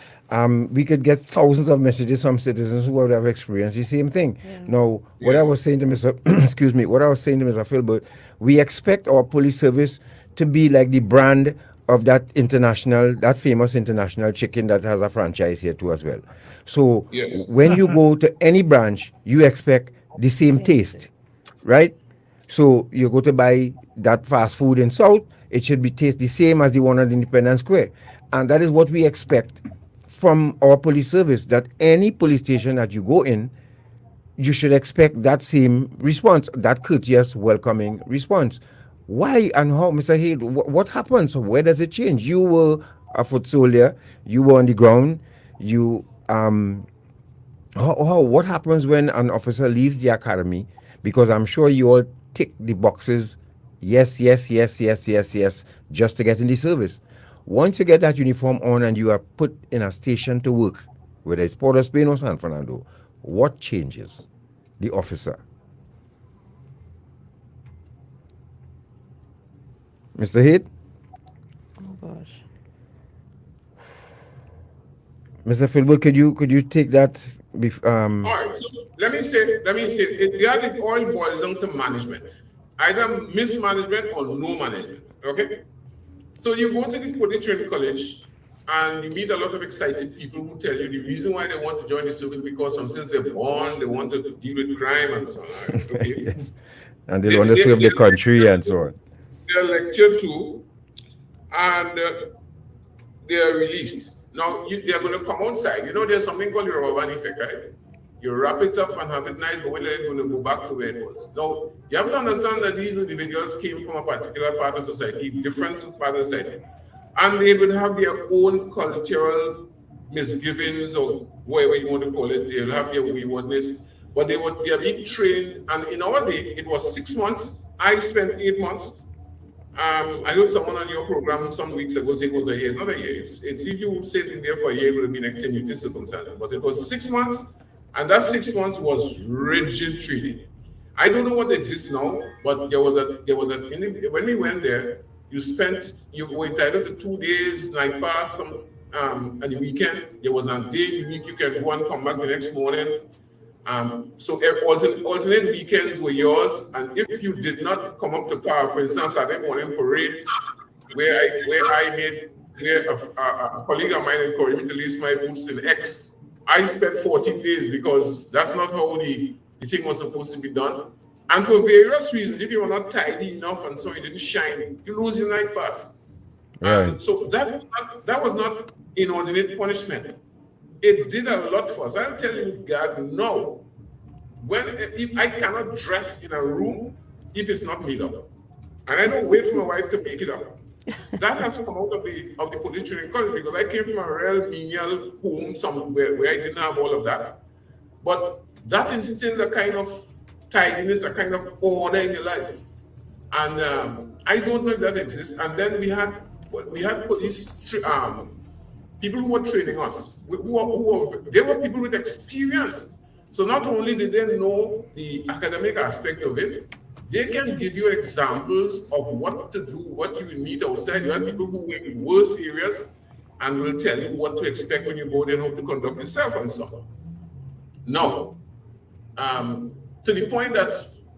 we could get thousands of messages from citizens who would have experienced the same thing. Yeah. Now, what I was saying to Mr. Mr. Philbert, we expect our police service to be like the brand of that famous international chicken that has a franchise here too as well. So when you go to any branch, you expect the same taste, right? So you go to buy that fast food in South, it should be taste the same as the one at Independence Square. And that is what we expect from our police service, that any police station that you go in, you should expect that same response, that courteous, welcoming response. Why and how, Mr. Hayde, what happens? Where does it change? You were a foot soldier, you were on the ground, what happens when an officer leaves the academy? Because I'm sure you all tick the boxes, yes, just to get in the service. Once you get that uniform on and you are put in a station to work, whether it's Port of Spain or San Fernando, what changes? The officer. Mr. Hayde? Oh gosh. Mr. Philbert, could you take that? All right, so let me say, it all boils down to management. Either mismanagement or no management, okay? So you go to the police training college and you meet a lot of excited people who tell you the reason why they want to join the service because since they're born, they want to deal with crime and so on, okay? Yes, and they want to serve the country and so on. They're lectured to, and they are released. Now, they're going to come outside. You know, there's something called the rubber band effect, right? You wrap it up and have it nice, but when they're going to go back to where it was. Now, you have to understand that these individuals came from a particular part of society, different part of society, and they would have their own cultural misgivings or whatever you want to call it. They'll have their waywardness, but they are being trained. And in our day, it was 6 months. I spent 8 months. I heard someone on your program some weeks ago say it was a year. It's not a year. It's if you stayed in there for a year, it would have been extenuating circumstances. But it was 6 months, and that 6 months was rigid training. I don't know what exists now, but there was when we went there, you were entitled to 2 days, night pass, and the weekend. There was a day a week you can go and come back the next morning. So alternate weekends were yours, and if you did not come up to par, for instance, Saturday morning parade, where a colleague of mine encouraged me to lace my boots in X, I spent 14 days because that's not how the thing was supposed to be done. And for various reasons, if you were not tidy enough and so you didn't shine, you lose your night pass. Right. So that was not inordinate punishment. It did a lot for us. I'm telling you, God, no. If I cannot dress in a room if it's not made up, and I don't wait for my wife to make it up. That has come out of the police training college, because I came from a real menial home somewhere where I didn't have all of that. But that instilled a kind of tidiness, a kind of order in your life. And I don't know if that exists. And then we had police people who were training us. They were people with experience. So not only did they know the academic aspect of it, they can give you examples of what to do, what you meet outside. You have people who were in worse areas and will tell you what to expect when you go there and how to conduct yourself and so on. Now, to the point that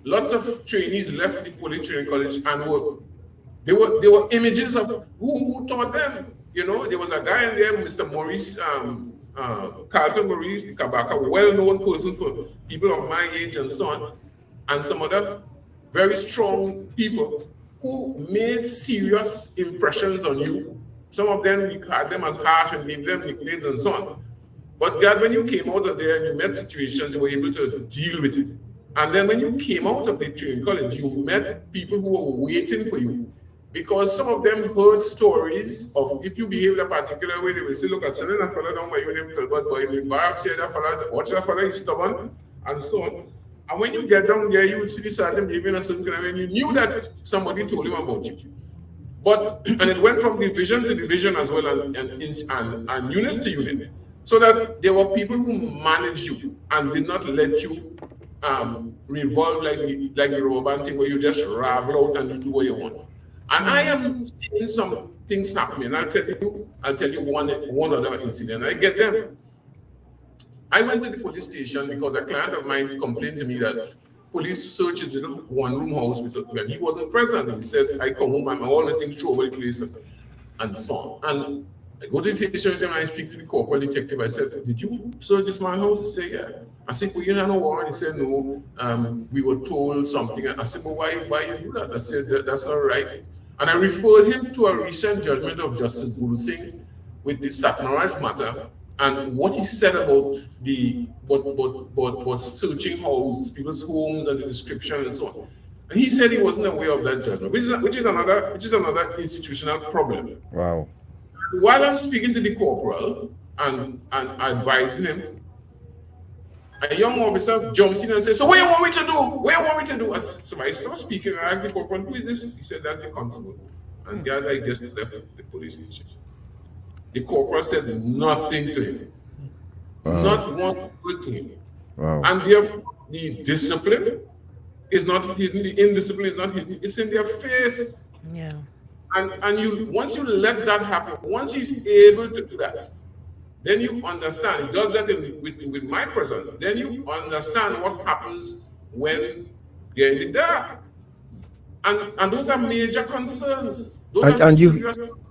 lots of trainees left the police training college and they were images of who taught them. You know, there was a guy in there, Mr. Maurice, Carlton Maurice, the Kabaka, well-known person for people of my age and so on, and some other very strong people who made serious impressions on you. Some of them, we had them as harsh and gave them nicknames and so on. But God, when you came out of there and you met situations, you were able to deal with it. And then when you came out of the training college, you met people who were waiting for you. Because some of them heard stories of if you behaved a particular way, they will say, look, I'm sending a fellow down by your name, Philbert, but in the barracks here, that fellow, watch that fellow, he's stubborn, and so on. And when you get down there, you would see the sergeant behaving a certain kind of way, and you knew that somebody told him about you. And it went from division to division as well, and unit to unit. So that there were people who managed you and did not let you revolve like the rubber band thing where you just ravel out and you do what you want. And I am seeing some things happening. I'll tell you one other incident. I get them. I went to the police station because a client of mine complained to me that police searched the one-room house when he wasn't present. And he said, I come home and all the things throw over the place and so on. And I go to the station with him and I speak to the corporal detective. I said, did you search this man's house? He said, yeah. I said, well, you had no warrant. He said, no, we were told something. I said, well, why you do that? I said, that's not right. And I referred him to a recent judgment of Justice Guru Singh with the Satmaraj matter and what he said about the searching house, people's homes and the description and so on. And he said he wasn't aware of that judgment, which is another institutional problem. Wow. While I'm speaking to the corporal and advising him, a young officer jumps in and says, so what do you want me to do? What do you want me to do? So I start speaking and I asked the corporal, who is this? He said, that's the constable. And the other guy just left the police station. The corporal said nothing to him. Not one word to him. Wow. And therefore, the discipline is not hidden, the indiscipline is not hidden, it's in their face. Yeah. And you once you let that happen, once he's able to do that, then you understand. He does that with my presence. Then you understand what happens when you're in the dark. And those are major concerns. And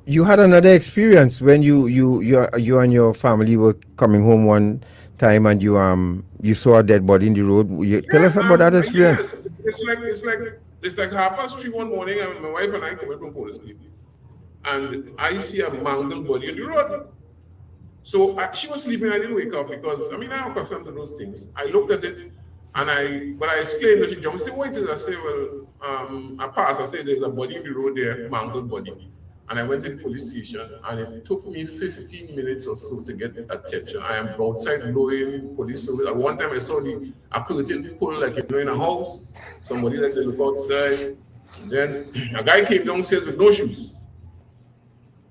you had another experience when you and your family were coming home one time and you saw a dead body in the road. Tell us about that experience. Yes. It's like 3:30 one morning, and my wife and I coming from police sleep, and I see a mangled body in the road. So she was sleeping. I didn't wake up because I'm accustomed to those things. I looked at it, and I exclaimed. And she jumped. Said, "What is it?" I said, "Well, I passed. I said, there's a body in the road there, mangled body." And I went to the police station, and it took me 15 minutes or so to get attention. I am outside blowing police service. At one time, I saw a curtain pull like you're in a house. Somebody like to look outside. And then a guy came downstairs with no shoes.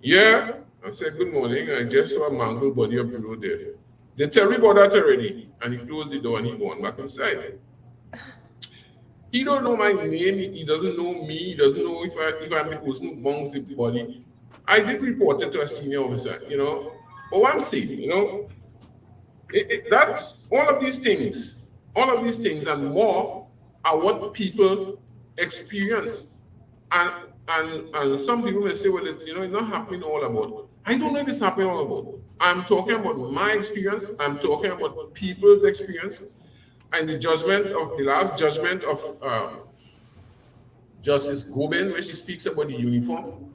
Yeah, I said, good morning. I just saw a mangled body up the road there. They tell me about that already. And he closed the door and he gone back inside. He don't know my name. He doesn't know me. He doesn't know if I'm the person who bungs the body. I did report it to a senior officer, But what I'm saying, that's all of these things and more are what people experience. And some people may say, well, it's not happening all about. I don't know if it's happening all about. I'm talking about my experience. I'm talking about people's experiences. And the last judgment of Justice Gobin, where she speaks about the uniform.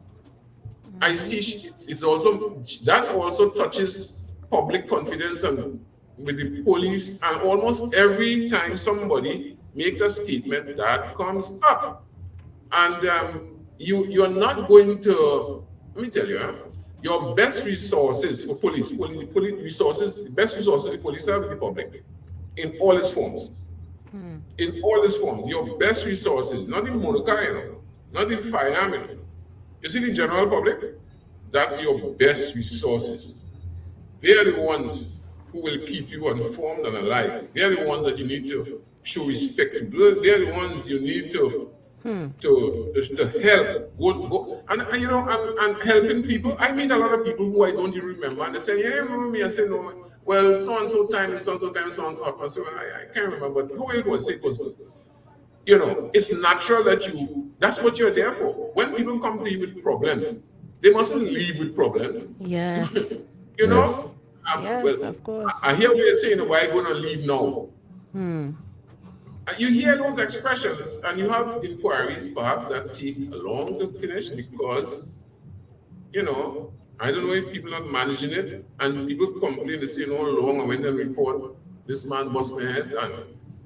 I see it's also that also touches public confidence and with the police, and almost every time somebody makes a statement that comes up, and you're not going to. Let me tell you, your best resources for police resources, the best resources the police have with the public, in all its forms. In all its forms, your best resources, not the Monoka, not the firemen. You see the general public, that's your best resources. They are the ones who will keep you informed and alive. They are the ones that you need to show respect to. They are the ones you need to help. Go. And you know, and helping people. I meet a lot of people who I don't even remember, and they say, "Yeah, you remember me?" I say, "No." Well, so and so time, and so and so time, so and so. I say, well, I can't remember, but who it was? It was good. You know, it's natural that that's what you're there for. When people come to you with problems, they mustn't leave with problems. Yes. You know? Yes, well, of course. I hear what you're saying, why are you going to leave now? You hear those expressions, and you have inquiries perhaps that take long to finish because, you know, I don't know if people are not managing it, and people complain, they say, no, long, I went and report, this man bust my head, and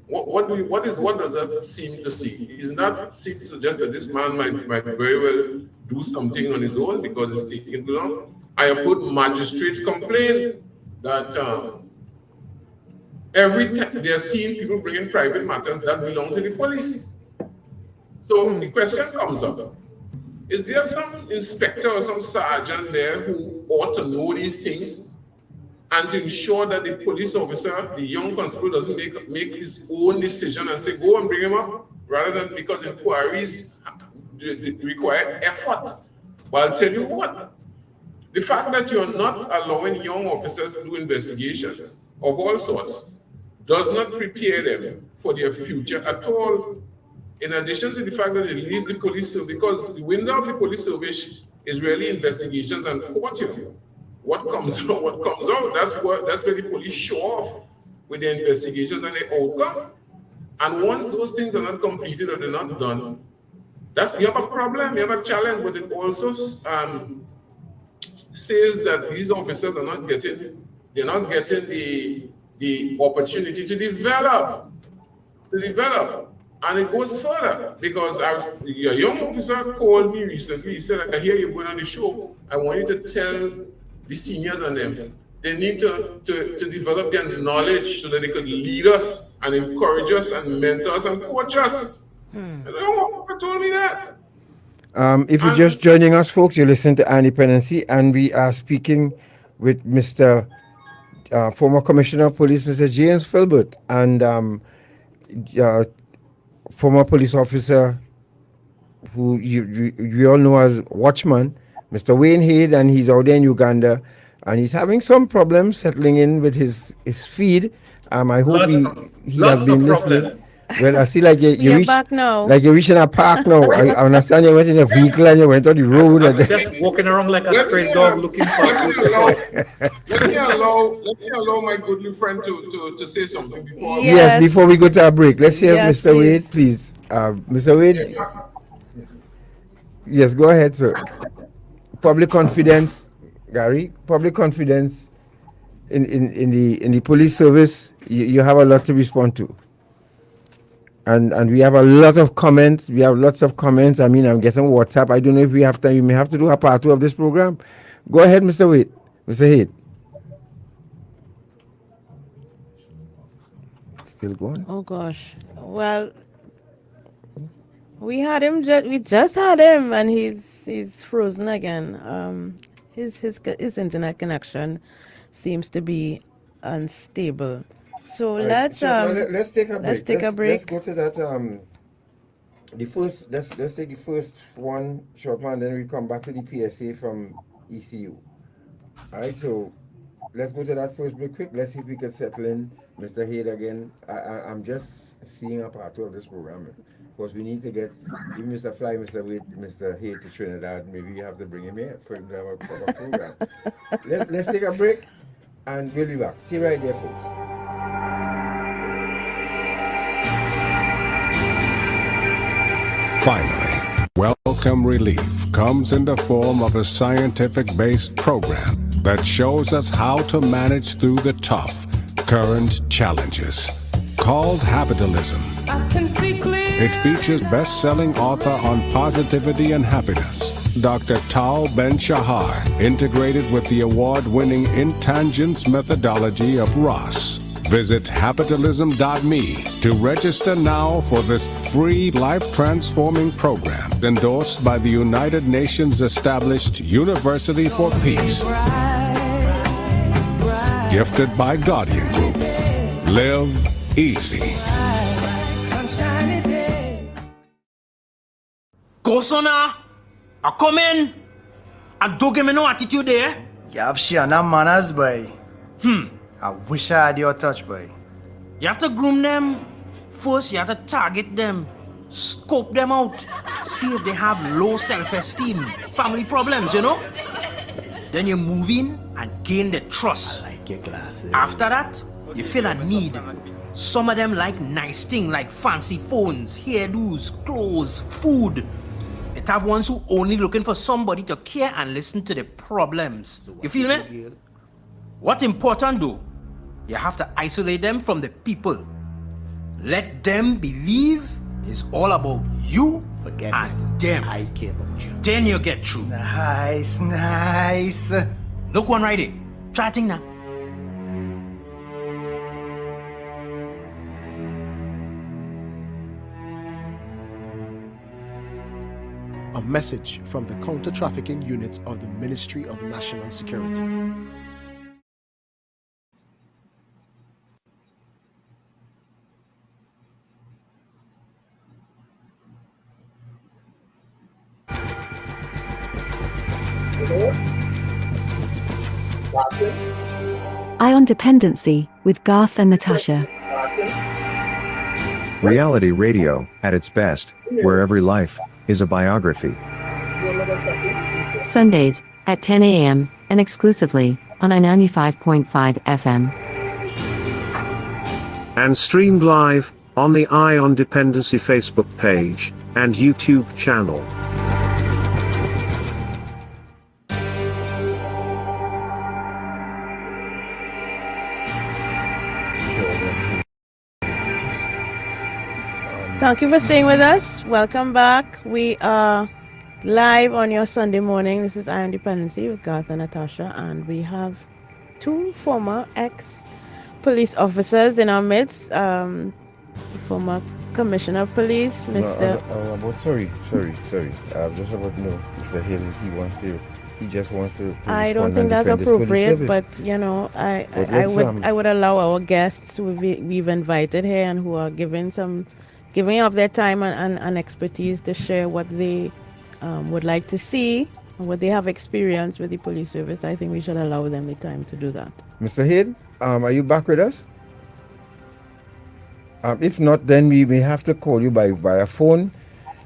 what does that seem to see? Isn't that seem to suggest that this man might very well do something on his own because it's taking too long? I have heard magistrates complain that every time they're seeing people bringing private matters that belong to the police. So the question comes up, is there some inspector or some sergeant there who ought to know these things and to ensure that the police officer, the young constable, doesn't make his own decision and say, go and bring him up, rather than because inquiries require effort? But I'll tell you what, the fact that you're not allowing young officers to do investigations of all sorts does not prepare them for their future at all. In addition to the fact that it leaves the police service, because the window of the police service is really investigations and court. What comes out, that's where the police show off with their investigations and their outcome. And once those things are not completed or they're not done, you have a problem, you have a challenge, but it also says that these officers are not getting the opportunity to develop. And it goes further, because a young officer called me recently. He said, I hear you're going on the show. I want you to tell the seniors and them, they need to develop their knowledge so that they could lead us and encourage us and mentor us and coach us. And no one told me that. If you're just joining us, folks, you listen to Dependency, and we are speaking with Mr. Former Commissioner of Police, Mr. James Philbert, and former police officer who you all know as Watchman, Mr. Wayne Hayde, and he's out there in Uganda, and he's having some problems settling in with his feed. I hope he has been listening. Well, I see like you're back now. Like you're reaching a park now. I understand you went in a vehicle and you went on the road. I'm just walking around like a stray dog looking for Let me allow my goodly friend to say something before. Yes, before we go to our break. Let's hear Mr. Wade, please. Mr. Wade. Yes, go ahead, sir. Public confidence, Gary. Public confidence in the police service. You have a lot to respond to. And we have a lot of comments. We have lots of comments. I mean, I'm getting WhatsApp. I don't know if we have time. We may have to do a part 2 of this program. Go ahead, Mr. Wade. Mr. Hayde. Still going? Oh gosh. Well, we just had him, and he's frozen again. His internet connection seems to be unstable. So let's take a break. Let's take a break. Let's go to that. Let's take the first one short one, then we come back to the PSA from ECU. All right, so let's go to that first break quick. Let's see if we can settle in Mr. Hayde again. I'm just seeing a part 2 of this program, because we need to get even Mr. Fly, Mr. Wade, Mr. Hayde to Trinidad. Maybe you have to bring him here for him to have a proper program. Let's take a break, and we'll be back. Stay right there, folks. Finally, Welcome Relief comes in the form of a scientific-based program that shows us how to manage through the tough, current challenges. Called Habitalism. It features best-selling author on positivity and happiness, Dr. Tal Ben-Shahar, integrated with the award-winning Intangence methodology of Ross. Visit habitalism.me to register now for this free life-transforming program endorsed by the United Nations established University for Peace. Gifted by Guardian Group. Live easy. Go, sona. I come in. And don't give me no attitude there. You have share no manners, boy. I wish I had your touch, boy. You have to groom them. First, you have to target them. Scope them out. See if they have low self-esteem. Family problems, you know? Then you move in and gain the trust. I like your glasses. After that, you feel a need. Some of them like nice things like fancy phones, hairdos, clothes, food. It have ones who only looking for somebody to care and listen to the problems. You feel me? What's important though, you have to isolate them from the people. Let them believe it's all about you and them. I care about you. Then you get through. Nice, nice. Look one right there. Try a thing now. A message from the counter-trafficking unit of the Ministry of National Security. Eye on Dependency with Garth and Natasha. Reality radio, at its best, where every life is a biography. Sundays at 10 a.m. and exclusively on I-95.5 FM. And streamed live on the Eye on Dependency Facebook page and YouTube channel. Thank you for staying with us. Welcome back. We are live on your Sunday morning. This is Eye on Dependency with Garth and Natasha, and we have two former ex-police officers in our midst. Former Commissioner of Police, Mr. Sorry. I'm just about to know, Mr. Hill, he just wants to. I don't think that's appropriate, but you know, I would allow our guests who we've invited here and who are giving up their time and expertise to share what they would like to see and what they have experienced with the police service. I think we should allow them the time to do that. Mr. Hayde, are you back with us? If not, then we may have to call you via phone.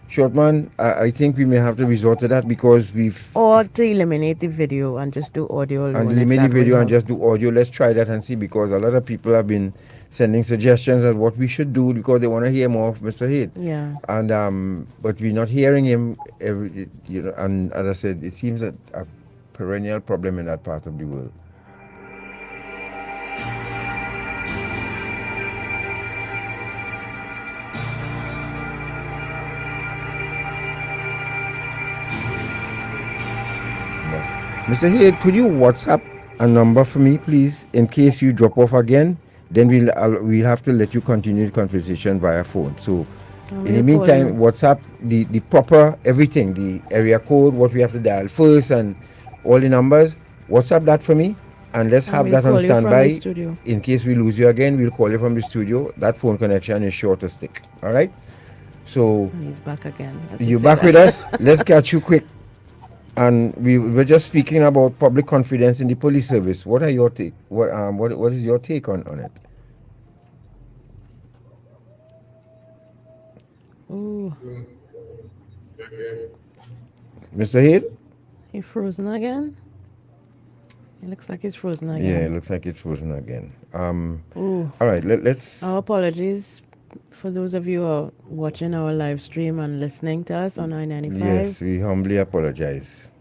Shortman, I think we may have to resort to that because Or to eliminate the video and just do audio alone. And eliminate the video and just do audio. Let's try that and see, because a lot of people have been sending suggestions on what we should do because they want to hear more of Mr. Hayde. Yeah. And but we're not hearing him and as I said, it seems a perennial problem in that part of the world. Mr. Hayde, could you WhatsApp a number for me, please, in case you drop off again? Then we'll have to let you continue the conversation via phone. So, in the meantime, WhatsApp the proper everything, the area code, what we have to dial first, and all the numbers. WhatsApp that for me, and let's have that on standby. In case we lose you again, we'll call you from the studio. That phone connection is sure to stick. All right. So he's back again. You back with us? Let's catch you quick. And we were just speaking about public confidence in the police service. What are your take? What is your take on it? Ooh. Mr. Hayde? He frozen again? It looks like it's frozen again. Yeah, it looks like it's frozen again. Ooh. All right, let's... Our apologies for those of you who are watching our live stream and listening to us on I-95. Yes, we humbly apologize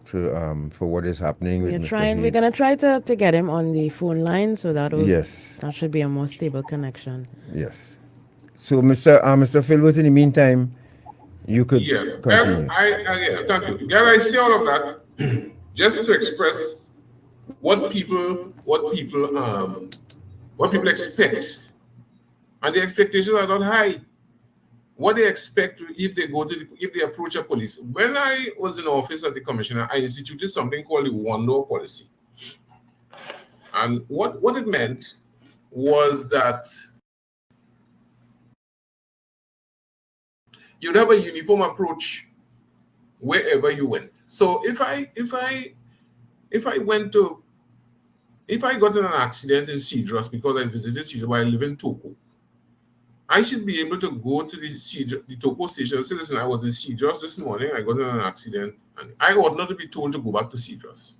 for what is happening with Mr. Hayde. We're gonna try to get him on the phone line, so that should be a more stable connection. Yes. So Mr. Philbert, in the meantime, you could continue. Thank you. Can I say all of that just to express what people expect, and the expectations are not high. What they expect if they approach a police. When I was in office as the commissioner, I instituted something called the one-door policy, and what it meant was that you'd have a uniform approach wherever you went. So if I got in an accident in Cedros because I visited Cedros while I live in Toko, I should be able to go to the Toko station and say, listen, I was in Cedros this morning, I got in an accident, and I ought not to be told to go back to Cedros.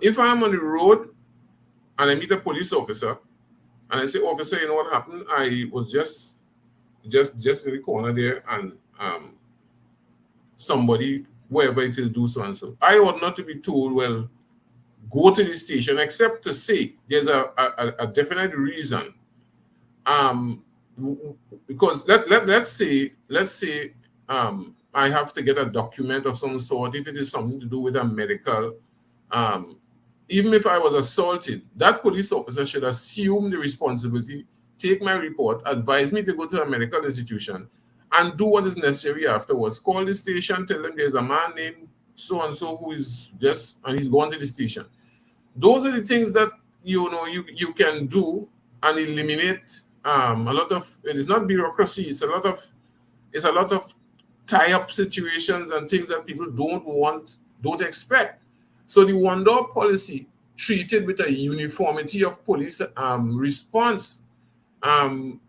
If I'm on the road and I meet a police officer and I say, officer, you know what happened? I was just in the corner there, and somebody, wherever it is, do so and so. I ought not to be told, well, go to the station, except to say there's a definite reason. Because let's say I have to get a document of some sort. If it is something to do with a medical, even if I was assaulted, that police officer should assume the responsibility, take my report, advise me to go to a medical institution, and do what is necessary afterwards. Call the station, tell them there's a man named so and so who is just, and he's gone to the station. Those are the things that you can do and eliminate a lot of. It is not bureaucracy. It's a lot of tie-up situations and things that people don't expect. So the one-door policy treated with a uniformity of police response. And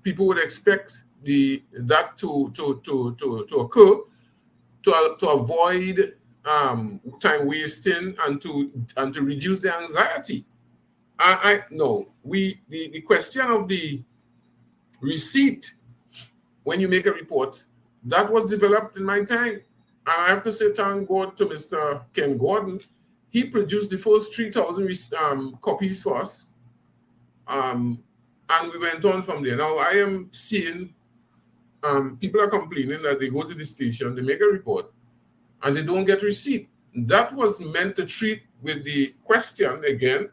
people would expect that to occur to avoid time wasting and to reduce the anxiety. The question of the receipt when you make a report, that was developed in my time, and I have to say thank God to Mr. Ken Gordon. He produced the first 3,000 copies for us. And we went on from there. Now I am seeing people are complaining that they go to the station, they make a report, and they don't get receipt. That was meant to treat with the question again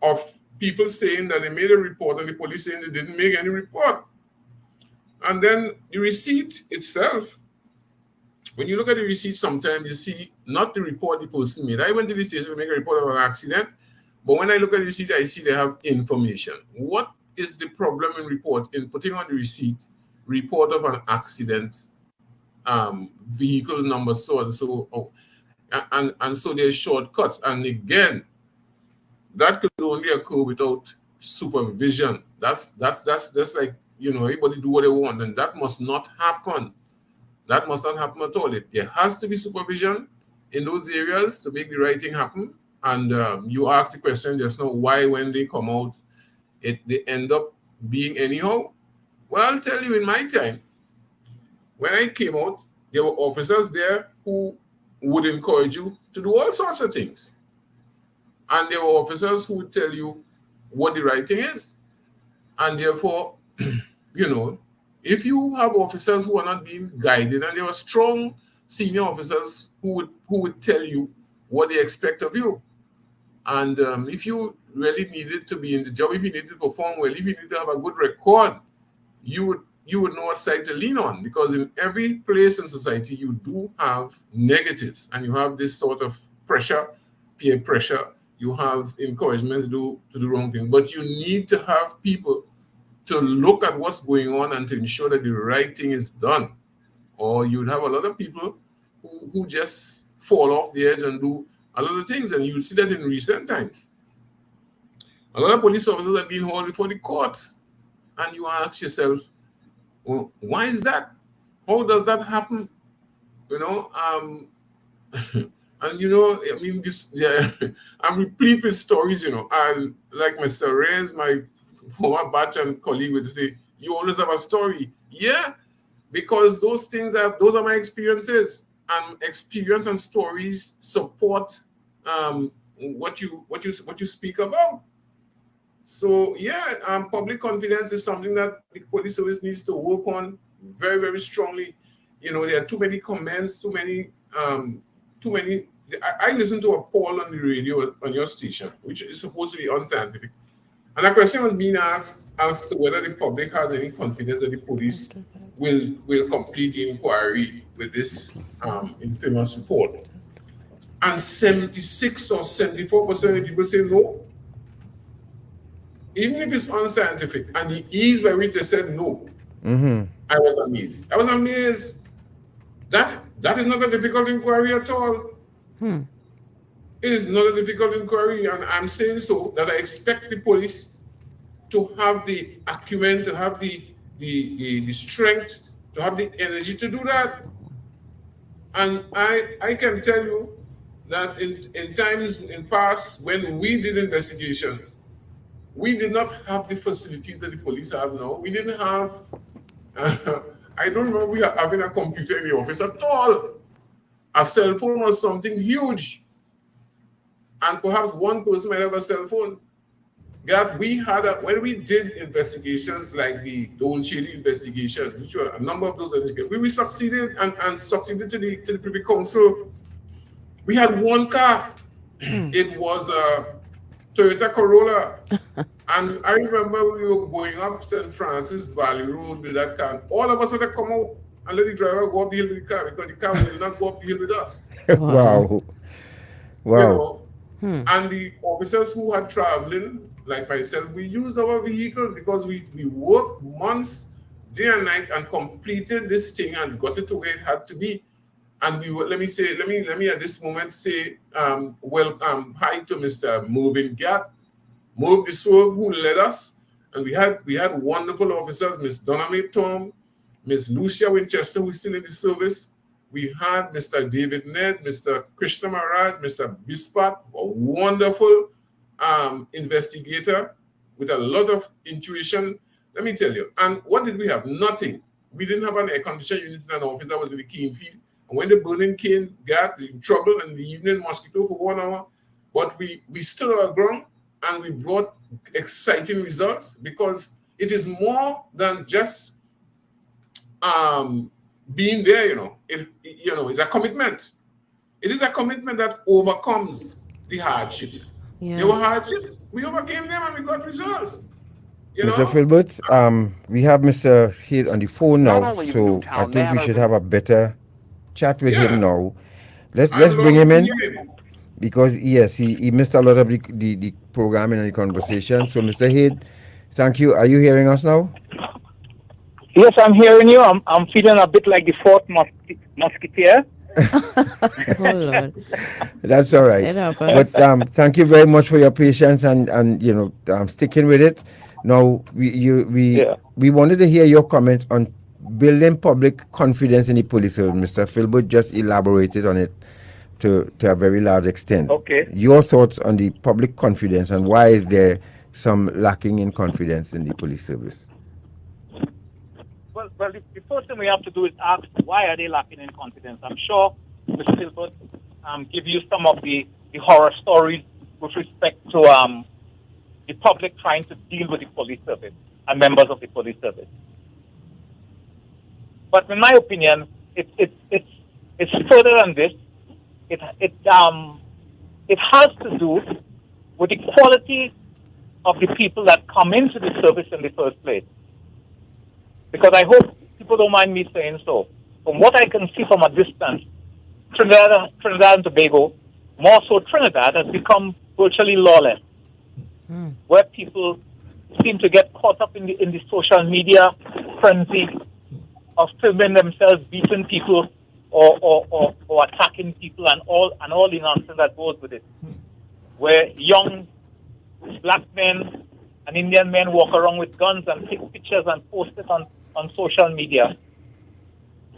of people saying that they made a report and the police saying they didn't make any report. And then the receipt itself, when you look at the receipt, sometimes you see not the report the person made. I went to the station to make a report of an accident, but when I look at the receipt, I see they have information. What is the problem in putting on the receipt, report of an accident, vehicle number so and so, and so there's shortcuts. And again, that could only occur without supervision. That's like, everybody do what they want, and that must not happen. That must not happen at all. There has to be supervision in those areas to make the right thing happen. And you asked the question just now, why when they come out, they end up being anyhow? Well, I'll tell you, in my time, when I came out, there were officers there who would encourage you to do all sorts of things. And there were officers who would tell you what the right thing is. And therefore, if you have officers who are not being guided, and there were strong senior officers who would tell you what they expect of you. And if you really needed to be in the job, if you needed to perform well, if you needed to have a good record, you would know what side to lean on, because in every place in society you do have negatives, and you have this sort of pressure, peer pressure. You have encouragement to do the wrong thing, but you need to have people to look at what's going on and to ensure that the right thing is done, or you'd have a lot of people who just fall off the edge and do a lot of things, and you see that in recent times. A lot of police officers have been hauled before the court, and you ask yourself, well, why is that? How does that happen? And I'm replete with stories, and like Mr. Reyes, my former batch and colleague would say, you always have a story. Yeah, because those are my experiences, and experience and stories support what you speak about. So yeah, public confidence is something that the police service needs to work on very, very strongly. There are too many comments, too many. I listened to a poll on the radio on your station, which is supposed to be unscientific. And a question was being asked as to whether the public has any confidence that the police will complete the inquiry with this infamous report. And 76 or 74% of people say no. Even if it's unscientific, and the ease by which they said no, I was amazed. That is not a difficult inquiry at all. It is not a difficult inquiry, and I'm saying so that I expect the police to have the acumen, to have the strength, to have the energy to do that. And I can tell you that in times in past when we did investigations, we did not have the facilities that the police have now. We didn't have, I don't remember we are having a computer in the office at all. A cell phone was something huge. And perhaps one person might have a cell phone. That we had, when we did investigations like the Old Shady investigations, which were a number of those investigations, we succeeded and succeeded to the Privy Council. We had one car. It was a Toyota Corolla. And I remember we were going up St. Francis Valley Road with that car. All of us had to come out and let the driver go up the hill with the car, because the car will not go up the hill with us. Wow. And the officers who had traveling, like myself, we used our vehicles because we worked months, day and night, and completed this thing and got it to where it had to be. And we were, let me at this moment say, hi to Mr. Moving Gap, Move the Swerve, who led us. And we had wonderful officers, Miss Donnelly Tom, Miss Lucia Winchester, who's still in the service. We had Mr. David Ned, Mr. Krishna Maharaj, Mr. Bispat, a wonderful investigator with a lot of intuition. Let me tell you. And what did we have? Nothing. We didn't have an air conditioning unit in an office that was in the Keene field. And when the burning cane got in trouble in the evening mosquito for 1 hour, but we stood our ground and we brought exciting results, because it is more than just being there, it's a commitment. It is a commitment that overcomes the hardships. Yeah. There were hardships, we overcame them and we got results. Mr. Philbert, we have Mr. Hayde on the phone now, so I think we should have a better chat with him now. Let's bring him in, because yes, he missed a lot of the programming and the conversation. So Mr. Hayde, thank you. Are you hearing us now? Yes, I'm hearing you. I'm feeling a bit like the fourth musketeer. Oh, Lord. That's all right. But thank you very much for your patience and sticking with it. Now we wanted to hear your comments on building public confidence in the police service. Mr. Philbert just elaborated on it to a very large extent. Okay. Your thoughts on the public confidence, and why is there some lacking in confidence in the police service? Well, the first thing we have to do is ask, why are they lacking in confidence? I'm sure Mr. Philbert give you some of the horror stories with respect to the public trying to deal with the police service and members of the police service. But in my opinion, it's further than this. It has to do with the quality of the people that come into the service in the first place. Because I hope people don't mind me saying so. From what I can see from a distance, Trinidad and Tobago, more so Trinidad, has become virtually lawless, where people seem to get caught up in the social media frenzy of filming themselves beating people or attacking people and all the nonsense that goes with it. Where young black men and Indian men walk around with guns and take pictures and post it on social media,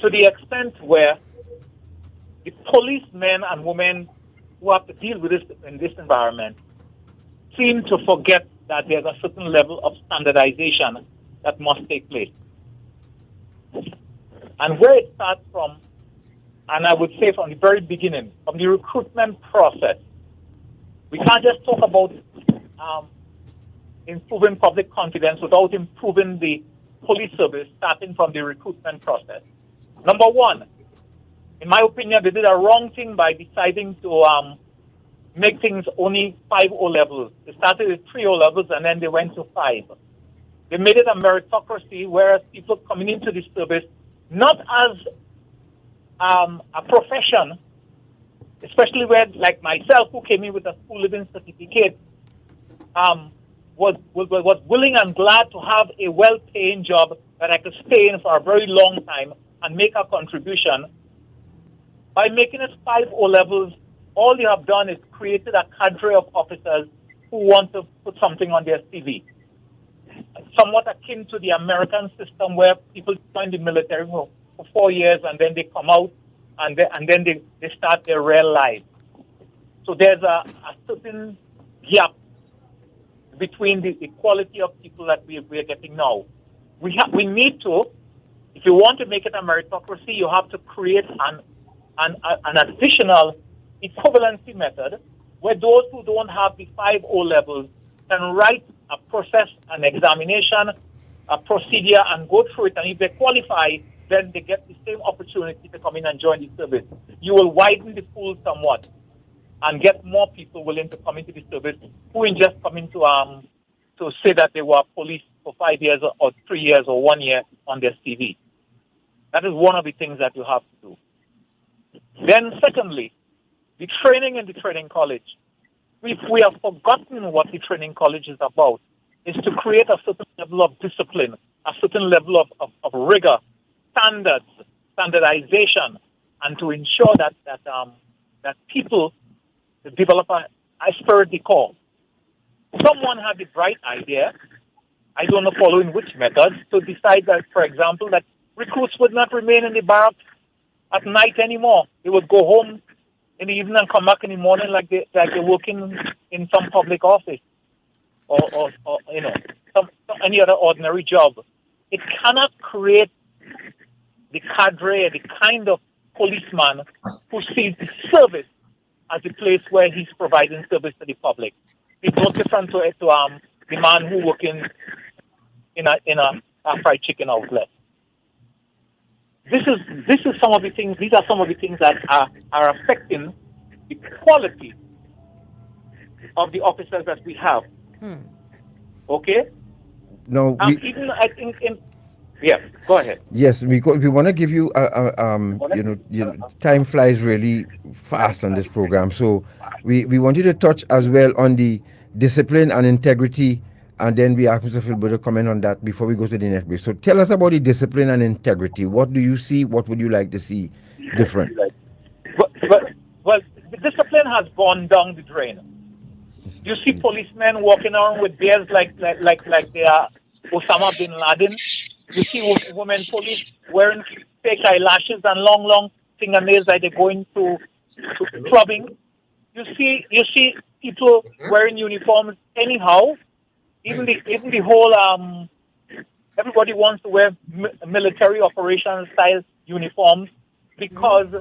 to the extent where the policemen and women who have to deal with this in this environment seem to forget that there's a certain level of standardization that must take place. And where it starts from, and I would say from the very beginning, from the recruitment process, we can't just talk about improving public confidence without improving the police service, starting from the recruitment process. Number one, in my opinion, they did a wrong thing by deciding to make things only 5 O-levels. They started with 3 O-levels and then they went to 5. They made it a meritocracy, whereas people coming into the service, not as a profession, especially where, like myself, who came in with a school living certificate, was willing and glad to have a well-paying job that I could stay in for a very long time and make a contribution. By making it 5 O-levels, all you have done is created a cadre of officers who want to put something on their CV. Somewhat akin to the American system where people join the military for 4 years and then they come out and then they start their real life. So there's a certain gap between the quality of people that we are getting now. We need to, if you want to make it a meritocracy, you have to create an additional equivalency method where those who don't have the 5 O-levels can write a process, an examination, a procedure, and go through it. And if they qualify, then they get the same opportunity to come in and join the service. You will widen the pool somewhat and get more people willing to come into the service who will just come into to say that they were police for 5 years or 3 years or 1 year on their CV. That is one of the things that you have to do. Then secondly, the training in the training college. We have forgotten what the training college is about. Is to create a certain level of discipline, a certain level of rigor, standards, standardization, and to ensure that people develop a esprit de corps. Someone had the bright idea, I don't know following which methods, to decide that, for example, that recruits would not remain in the barracks at night anymore. They would go home in the evening and come back in the morning like they're working in some public office or you know, any other ordinary job. It cannot create the cadre, the kind of policeman who sees the service as a place where he's providing service to the public. It's no different to the man who working in a fried chicken outlet. These are some of the things that are affecting the quality of the officers that we have. Okay? No, even I think yeah, go ahead. Yes, because we want to give you time flies really fast on this program, so we want you to touch as well on the discipline and integrity, and then we ask Mr. Philbert to comment on that before we go to the next break. So tell us about the discipline and integrity. What do you see? What would you like to see different? Well, the discipline has gone down the drain. You see policemen walking around with beards like they are Osama bin Laden. You see women police wearing fake eyelashes and long fingernails like they're going to clubbing. You see people wearing uniforms anyhow. Even the whole everybody wants to wear military operation style uniforms because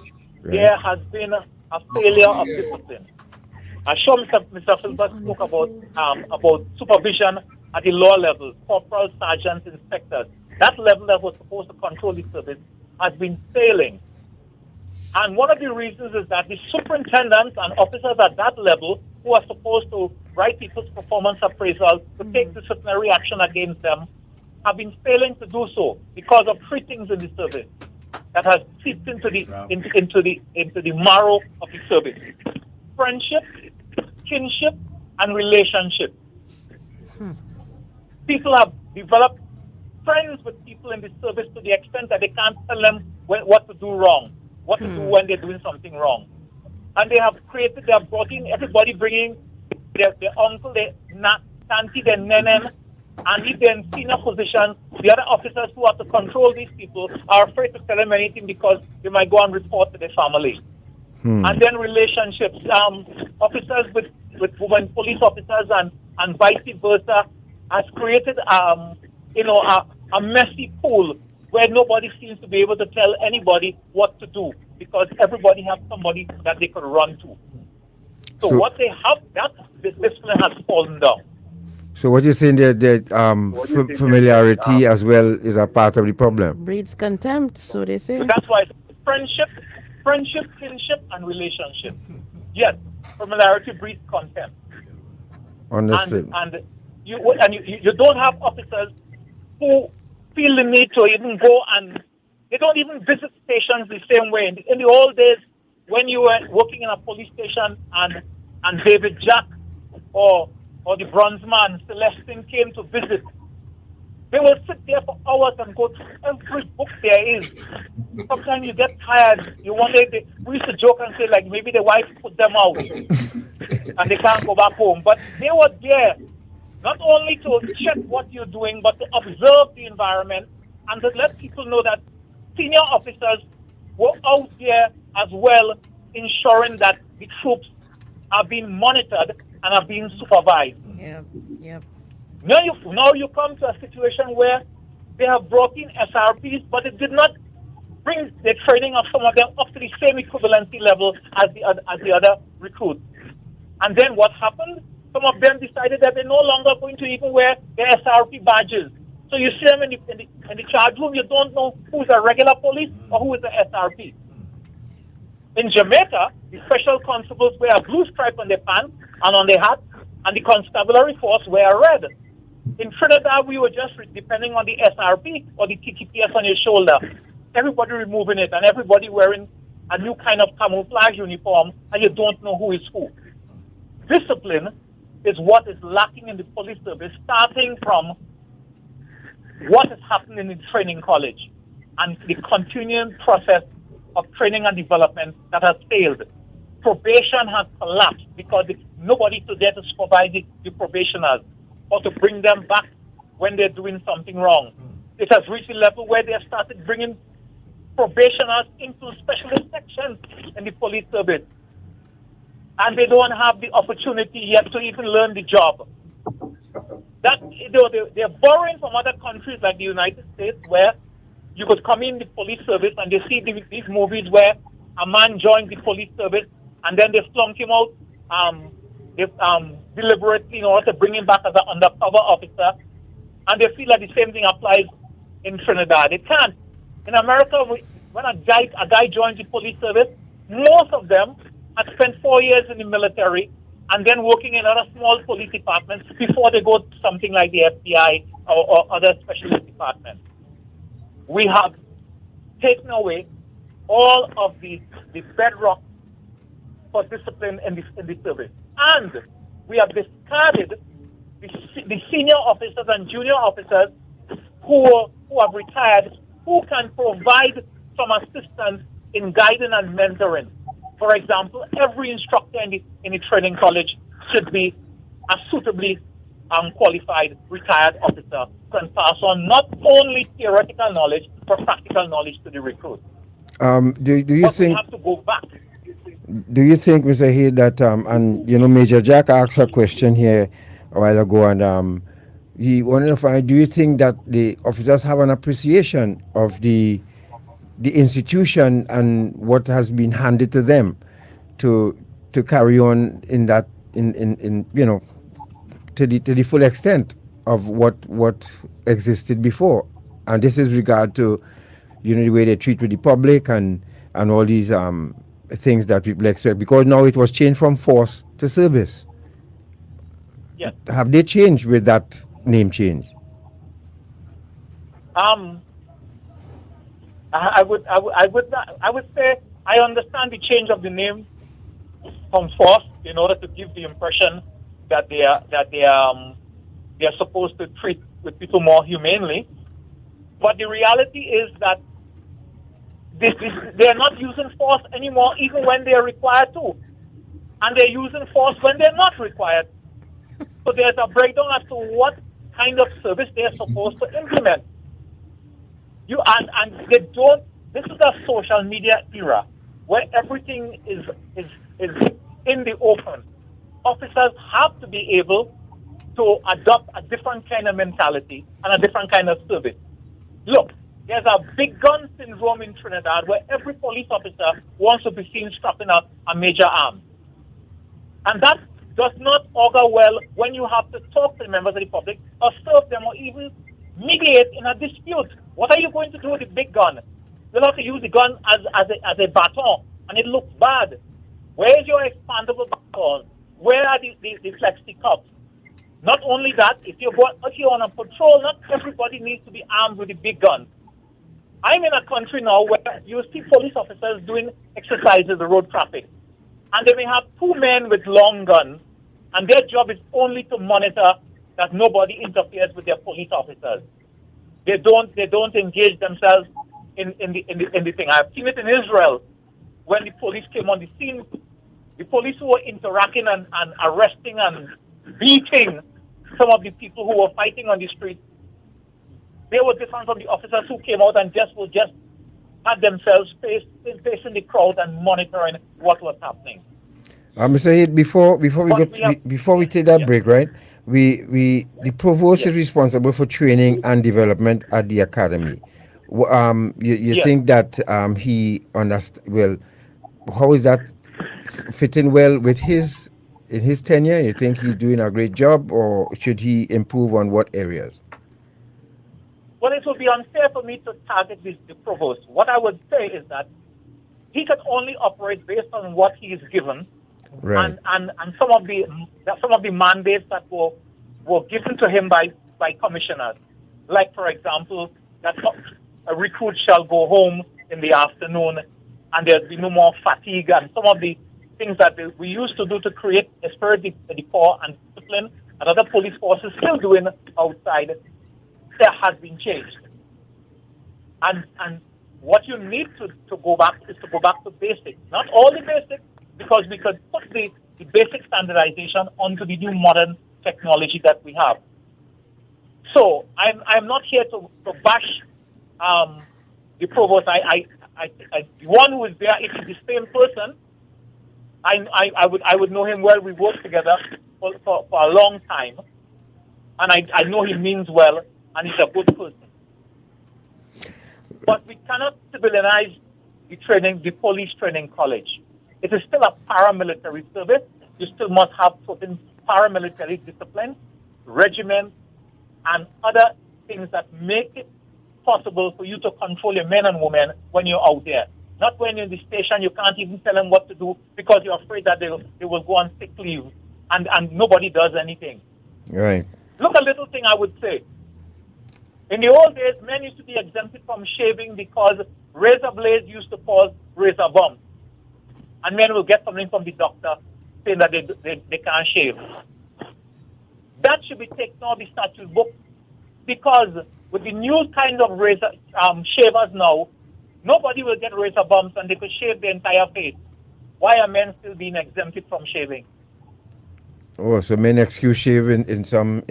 there has been a failure of discipline. I'm sure Mr. Philbert spoke about supervision at the lower level, corporals, sergeants, inspectors. That level that was supposed to control the service has been failing. And one of the reasons is that the superintendents and officers at that level who are supposed to write people's performance appraisals, to take disciplinary action against them, have been failing to do so because of 3 things in the service that has seeped into the marrow of the service: friendship, kinship, and relationship. People have developed friends with people in the service to the extent that they can't tell them what to do wrong, what to do when they're doing something wrong. And they have brought in everybody bringing their uncle, their auntie, their nenem, and if they're in senior positions, the other officers who have to control these people are afraid to tell them anything because they might go and report to their family. And then relationships, officers with women, police officers and and vice versa, has created a messy pool where nobody seems to be able to tell anybody what to do because everybody has somebody that they could run to. So what they have, that discipline has fallen down. So what you're saying that familiarity as well is a part of the problem? Breeds contempt, so they say. So that's why friendship, kinship, and relationship. Yes, familiarity breeds contempt. Understood. And you don't have officers who feel the need to even go, and they don't even visit stations the same way. In the old days, when you were working in a police station and David Jack or the Bronzeman, Celestine came to visit, they will sit there for hours and go through every book there is. Sometimes you get tired. You wonder, we used to joke and say, like, maybe the wife put them out and they can't go back home. But they were there not only to check what you're doing, but to observe the environment and to let people know that senior officers were out there as well, ensuring that the troops are being monitored and are being supervised. Yeah. Now you come to a situation where they have brought in SRPs, but it did not bring the training of some of them up to the same equivalency level as the other recruits. And then what happened? Some of them decided that they're no longer going to even wear their SRP badges. So you see them in the charge room, you don't know who's a regular police or who is a SRP. In Jamaica, the special constables wear a blue stripe on their pants and on their hat, and the constabulary force wear red. In Trinidad, we were just depending on the SRP or the TTPS on your shoulder. Everybody removing it and everybody wearing a new kind of camouflage uniform, and you don't know who is who. Discipline is what is lacking in the police service, starting from what is happening in the training college and the continuing process of training and development that has failed. Probation has collapsed because nobody is there to supervise the probationers or to bring them back when they're doing something wrong. It has reached a level where they have started bringing probationers into specialist sections in the police service. And they don't have the opportunity yet to even learn the job. They're borrowing from other countries like the United States, where you could come in the police service and they see these movies where a man joins the police service and then they flunk him out deliberately in order to bring him back as an undercover officer. And they feel like the same thing applies in Trinidad. It can't. In America, when a guy joins the police service, most of them had spent 4 years in the military and then working in other small police departments before they go to something like the FBI or other specialist departments. We have taken away all of the bedrock for discipline in the service. And we have discarded the senior officers and junior officers who have retired, who can provide some assistance in guiding and mentoring. For example, every instructor in the training college should be a suitably qualified retired officer who can pass on not only theoretical knowledge, but practical knowledge to the recruit. Do you think? We have to go back. Do you think, Mr. Hayde, that and Major Jack asked a question here a while ago, and he wanted to find, do you think that the officers have an appreciation of the institution and what has been handed to them to carry on in that to the full extent of what existed before? And this is regard to the way they treat with the public and all these things that people expect, because now it was changed from force to service. Yes. Have they changed with that name change? I would say I understand the change of the name from force in order to give the impression that they are supposed to treat with people more humanely. But the reality is that they are not using force anymore, even when they are required to, and they're using force when they're not required. So there's a breakdown as to what kind of service they are supposed to implement. And they don't. This is a social media era where everything is in the open. Officers have to be able to adopt a different kind of mentality and a different kind of service. Look, there's a big gun syndrome in Trinidad where every police officer wants to be seen strapping up a major arm. And that does not augur well when you have to talk to the members of the public or serve them or even mediate in a dispute. What are you going to do with the big gun? You'll have to use the gun as a baton, and it looks bad. Where is your expandable baton? Where are the flexi cups? Not only that, if you're on a patrol, not everybody needs to be armed with the big gun. I'm in a country now where you see police officers doing exercises in the road traffic. And they may have two men with long guns, and their job is only to monitor that nobody interferes with their police officers. They don't engage themselves in the thing. I've seen it in Israel when the police came on the scene. The police who were interacting and arresting and beating some of the people who were fighting on the street, they were different from the officers who came out and just had themselves facing the crowd and monitoring what was happening. Mr. Hayde, before we take that break, right? The provost is responsible for training and development at the academy. You think that he understands well? How is that fitting well with his tenure? You think he's doing a great job, or should he improve on what areas? Well, it would be unfair for me to target the provost. What I would say is that he can only operate based on what he is given, right? And some of the mandates that were given to him by commissioners, like for example, that a recruit shall go home in the afternoon, and there'll be no more fatigue, and some of the things that we used to do to create a spirit of the corps and discipline, and other police forces still doing outside, there has been changed. And what you need to go back is to go back to basics. Not all the basics, because we could put the basic standardization onto the new modern technology that we have. So I'm not here to bash the provost. The one who is there, if it's the same person, I would know him well. We worked together for a long time, and I know he means well, and he's a good person. But we cannot civilize the police training college. It is still a paramilitary service. You still must have certain paramilitary discipline, regiment, and other things that make it possible for you to control your men and women when you're out there. Not when you're in the station, you can't even tell them what to do because you're afraid that they will go on sick leave, and nobody does anything. Right. Look, a little thing I would say. In the old days, men used to be exempted from shaving because razor blades used to cause razor bumps. And men will get something from the doctor saying that they can't shave. That should be taken off the statute book, because with the new kind of razor shavers now, nobody will get razor bumps and they could shave their entire face. Why are men still being exempted from shaving? Oh, so men excuse shaving in some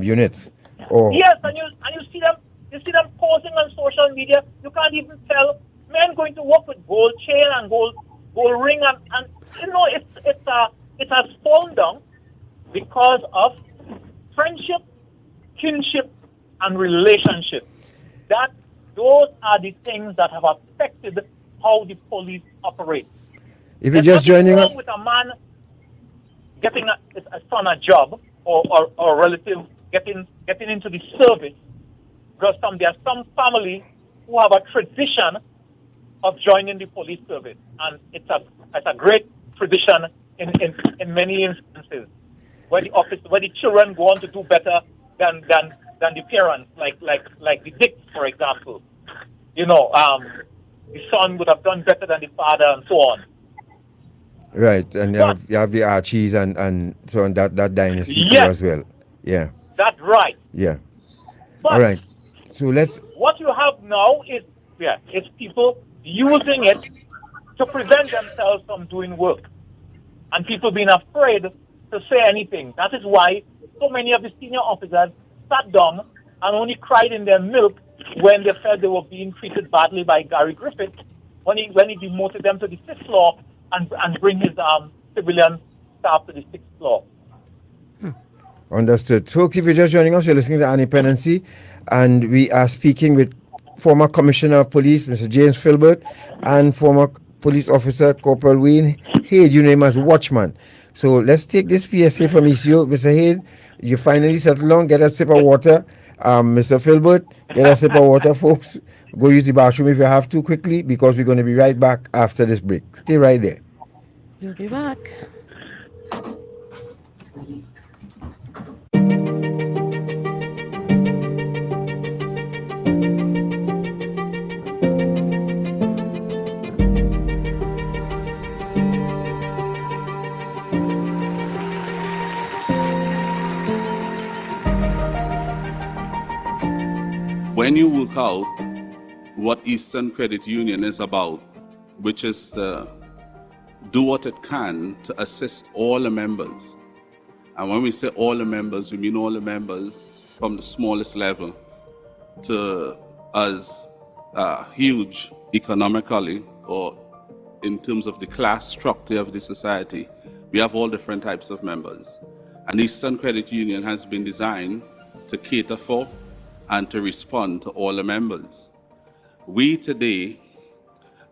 units. Oh. Yes, and you see them posing on social media. You can't even tell men going to work with gold chain and gold ring, and you know it has fallen down because of friendship, kinship, and relationship. Those are the things that have affected how the police operate. If you're just joining us, with a man getting a son a job or a relative getting into the service, because there are some families who have a tradition of joining the police service, and it's a great tradition in many instances where the children go on to do better than the parents, like the Dicks, for example. You know, the son would have done better than the father, and so on. Right, and you have the Archies and so on, that dynasty too as well. Yeah. That's right. Yeah. But all right. So what you have now is people using it to prevent themselves from doing work, and people being afraid to say anything. That is why so many of the senior officers sat down and only cried in their milk when they felt they were being treated badly by Gary Griffith when he demoted them to the 6th floor and bring his civilian staff to the 6th floor. Understood. Folks, if you're just joining us, you're listening to Dependency, and we are speaking with former Commissioner of Police, Mr. James Philbert, and former Police Officer Corporal Wayne Hayde, you name as Watchman. So let's take this PSA from ECO. Mr. Hayde, you finally settled down, get a sip of water. Mr. Philbert, get a sip of water, folks. Go use the bathroom if you have to quickly, because we're going to be right back after this break. Stay right there. We'll be back. When you work out what Eastern Credit Union is about, which is to do what it can to assist all the members. And when we say all the members, we mean all the members from the smallest level to as huge economically or in terms of the class structure of the society. We have all different types of members. And Eastern Credit Union has been designed to cater for and to respond to all the members. We today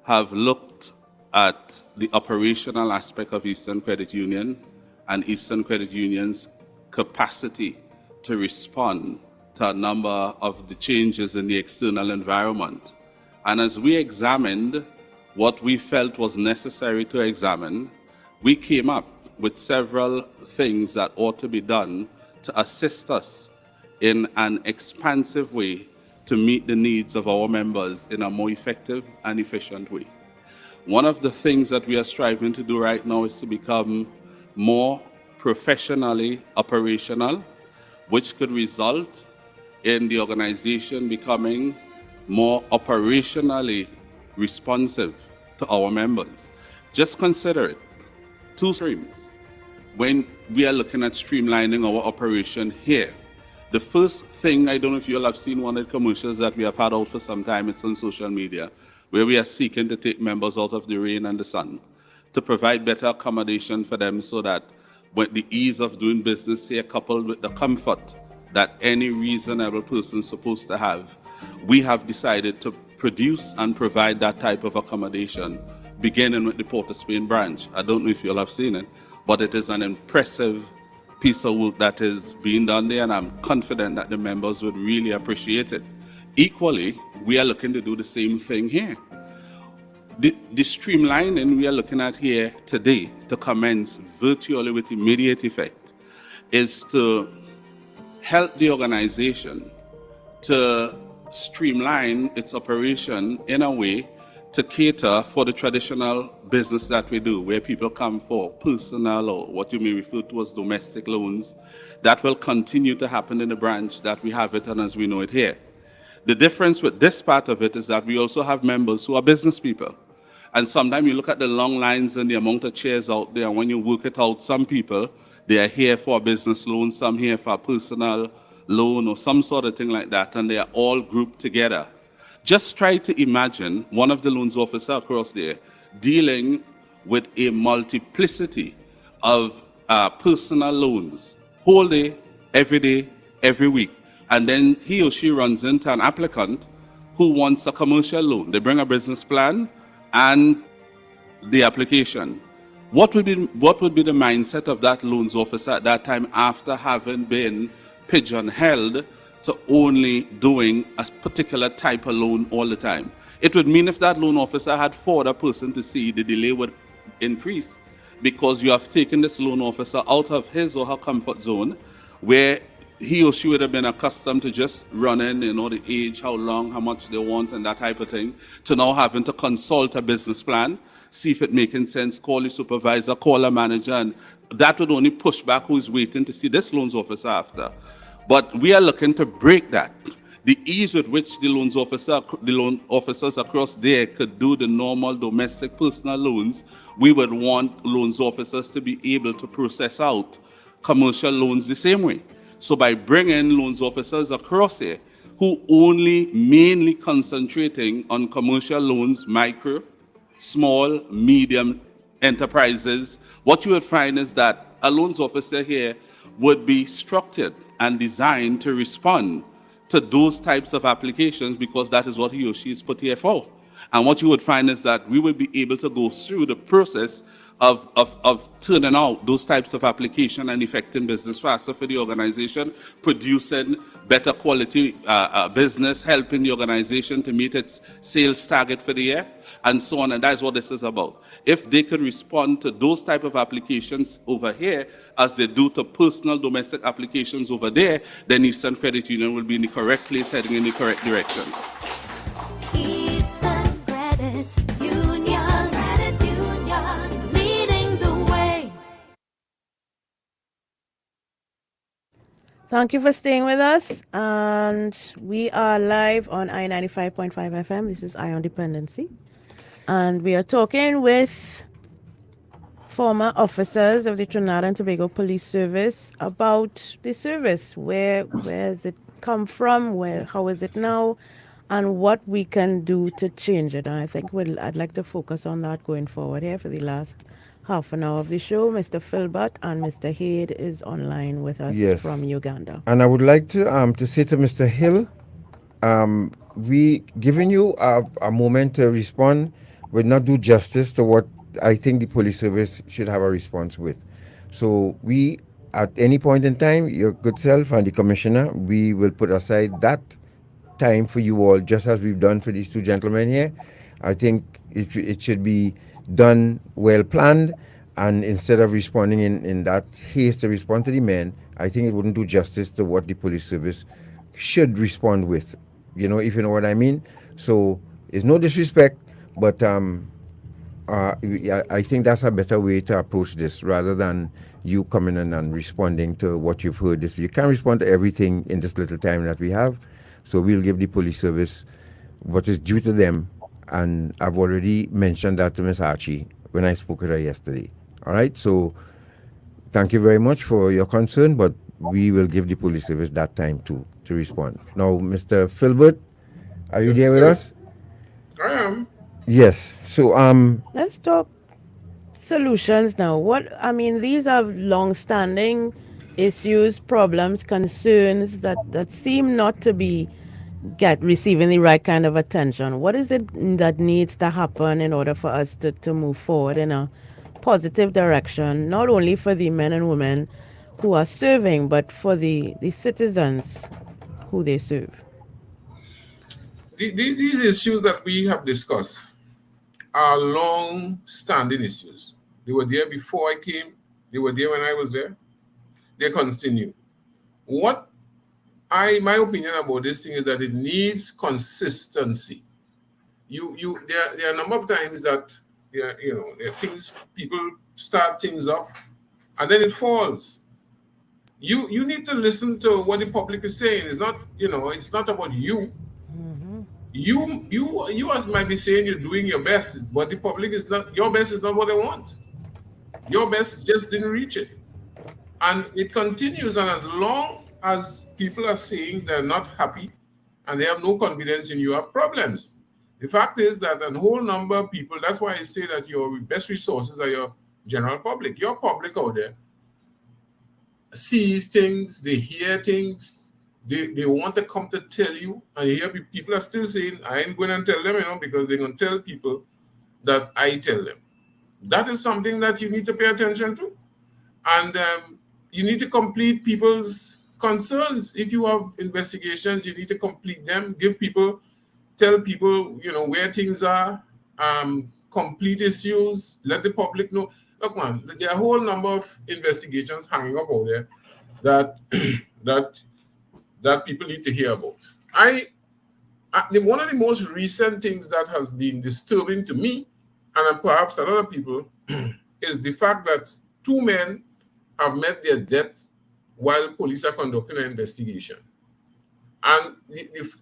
have looked at the operational aspect of Eastern Credit Union and Eastern Credit Union's capacity to respond to a number of the changes in the external environment. And as we examined what we felt was necessary to examine, we came up with several things that ought to be done to assist us in an expansive way to meet the needs of our members in a more effective and efficient way. One of the things that we are striving to do right now is to become more professionally operational, which could result in the organization becoming more operationally responsive to our members. Just consider it, two streams. When we are looking at streamlining our operation here, the first thing, I don't know if you all have seen one of the commercials that we have had out for some time, it's on social media, where we are seeking to take members out of the rain and the sun, to provide better accommodation for them so that with the ease of doing business here, coupled with the comfort that any reasonable person is supposed to have, we have decided to produce and provide that type of accommodation, beginning with the Port of Spain branch. I don't know if you all have seen it, but it is an impressive piece of work that is being done there, and I'm confident that the members would really appreciate it. Equally, we are looking to do the same thing here. The streamlining we are looking at here today to commence virtually with immediate effect is to help the organization to streamline its operation in a way to cater for the traditional business that we do, where people come for personal or what you may refer to as domestic loans. That will continue to happen in the branch that we have it and as we know it here. The difference with this part of it is that we also have members who are business people. And sometimes you look at the long lines and the amount of chairs out there, and when you work it out, some people, they are here for a business loan, some here for a personal loan or some sort of thing like that, and they are all grouped together. Just try to imagine one of the loans officers across there dealing with a multiplicity of personal loans, whole day, every week. And then he or she runs into an applicant who wants a commercial loan. They bring a business plan and the application. What would be the mindset of that loans officer at that time after having been pigeon-held to only doing a particular type of loan all the time? It would mean if that loan officer had 4 other person to see, the delay would increase, because you have taken this loan officer out of his or her comfort zone, where he or she would have been accustomed to just running, the age, how long, how much they want, and that type of thing, to now having to consult a business plan, see if it making sense, call the supervisor, call a manager, and that would only push back who's waiting to see this loans officer after. But we are looking to break that. The ease with which the loan officers across there could do the normal domestic personal loans, we would want loans officers to be able to process out commercial loans the same way. So by bringing loans officers across here who only mainly concentrating on commercial loans, micro, small, medium enterprises, what you would find is that a loans officer here would be structured and designed to respond to those types of applications, because that is what he or she is put here for. And what you would find is that we will be able to go through the process of turning out those types of application and effecting business faster for the organization, producing better quality business, helping the organization to meet its sales target for the year, and so on. And that's what this is about. If they could respond to those type of applications over here as they do to personal domestic applications over there, then Eastern Credit Union will be in the correct place, heading in the correct direction. Eastern Credit Union, leading the way. Thank you for staying with us. And we are live on I-95.5 FM. This is Eye on Dependency. And we are talking with former officers of the Trinidad and Tobago Police Service about the service. Where has it come from? How is it now? And what we can do to change it. And I think I'd like to focus on that going forward here for the last half an hour of the show. Mr. Philbert and Mr. Hayde is online with us from Uganda. And I would like to say to Mr. Hill, we giving you a moment to respond would not do justice to what I think the police service should have a response with. So we, at any point in time, your good self and the commissioner, we will put aside that time for you all, just as we've done for these two gentlemen here. I think it should be done well planned, and instead of responding in that haste to respond to the men, I think it wouldn't do justice to what the police service should respond with, if you know what I mean. So it's no disrespect, but I think that's a better way to approach this, rather than you coming in and responding to what you've heard. You can't respond to everything in this little time that we have. So we'll give the police service what is due to them. And I've already mentioned that to Ms. Archie when I spoke with her yesterday. All right? So thank you very much for your concern, but we will give the police service that time to respond. Now, Mr. Philbert, are you there with us? I am. Yes. So let's talk solutions now. These are long-standing issues, problems, concerns that seem not to be receiving the right kind of attention. What is it that needs to happen in order for us to move forward in a positive direction, not only for the men and women who are serving, but for the citizens who they serve? These issues that we have discussed are long-standing issues. They were there before I came. They were there when I was there. They continue. My opinion about this thing is that it needs consistency. There are a number of times that there are things, people start things up and then it falls. You need to listen to what the public is saying. It's not, it's not about you. You as might be saying you're doing your best, but the public is not, your best is not what they want. Your best just didn't reach it. And it continues, and as long as people are saying they're not happy and they have no confidence in you, have problems. The fact is that a whole number of people, that's why I say that your best resources are your general public. Your public out there sees things, they hear things, they want to come to tell you, and you hear people are still saying, I ain't going to tell them, because they're going to tell people that I tell them. That is something that you need to pay attention to. And you need to complete people's concerns. If you have investigations, you need to complete them, tell people, where things are, complete issues, let the public know. Look, man, there are a whole number of investigations hanging up out there that people need to hear about. One of the most recent things that has been disturbing to me, and perhaps a lot of people, is the fact that two men have met their death while police are conducting an investigation. And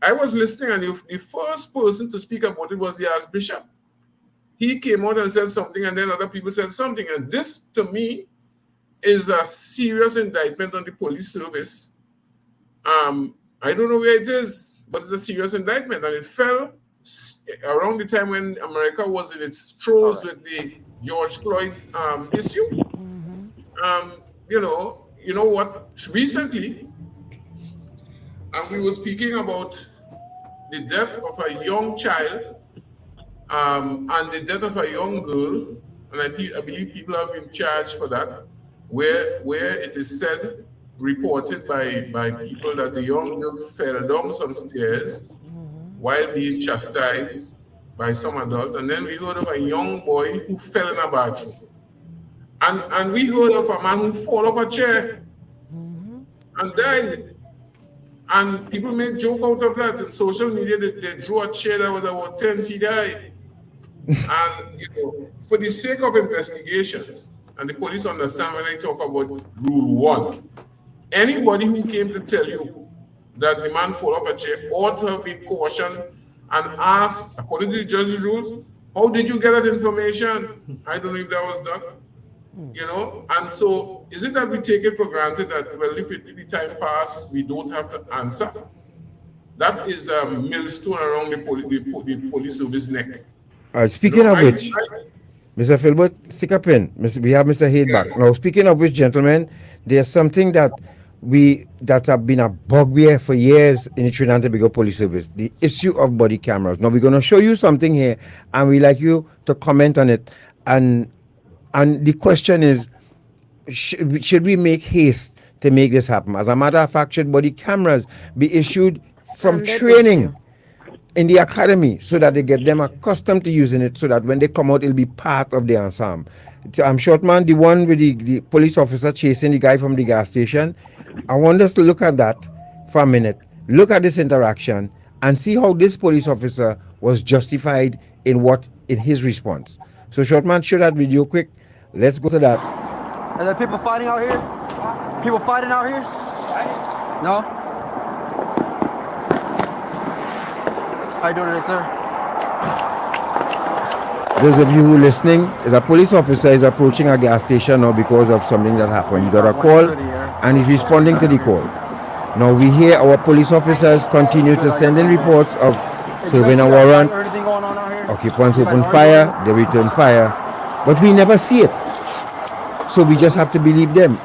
I was listening, and the first person to speak about it was the Archbishop. He came out and said something, and then other people said something. And this, to me, is a serious indictment on the police service. I don't know where it is, but it's a serious indictment. And it fell around the time when America was in its throes with the George Floyd issue. you know what? Recently, we were speaking about the death of a young child and the death of a young girl, and I believe people have been charged for that, where it is said, reported by people that the young girl fell down some stairs while being chastised by some adult, and then we heard of a young boy who fell in a bathroom. And we heard of a man who fell off a chair and died. And people made joke out of that. In social media, they drew a chair that was about 10 feet high. And, you know, for the sake of investigations, and the police understand when I talk about rule 1, anybody who came to tell you that the man fell off a chair ought to have been cautioned and asked, according to the judge's rules, how did you get that information? I don't know if that was done. You know, and so is it that we take it for granted that, well, if the time passes, we don't have to answer? That is a millstone around the police service neck. All right, speaking of which, Mr. Philbert, stick a pin. We have Mr. Hayde back. Now, speaking of which, gentlemen, there's something that have been a bugbear for years in the Trinidad and Tobago Police Service, the issue of body cameras. Now, we're going to show you something here, and we'd like you to comment on it. And the question is, should we make haste to make this happen? As a matter of fact, should body cameras be issued from training in the academy so that they get them accustomed to using it, so that when they come out, it'll be part of their ensemble? I'm Shortman, the one with the police officer chasing the guy from the gas station. I want us to look at that for a minute. Look at this interaction and see how this police officer was justified in his response. So Shortman, show that video quick. Let's go to that. Are there people fighting out here? People fighting out here? No? How you doing today, sir? Those of you who are listening, a police officer is approaching a gas station now because of something that happened. He got a call and he's responding to the call. Now we hear our police officers continue to send in reports of serving a warrant, occupants open fire, they return fire, but we never see it. So we just have to believe them.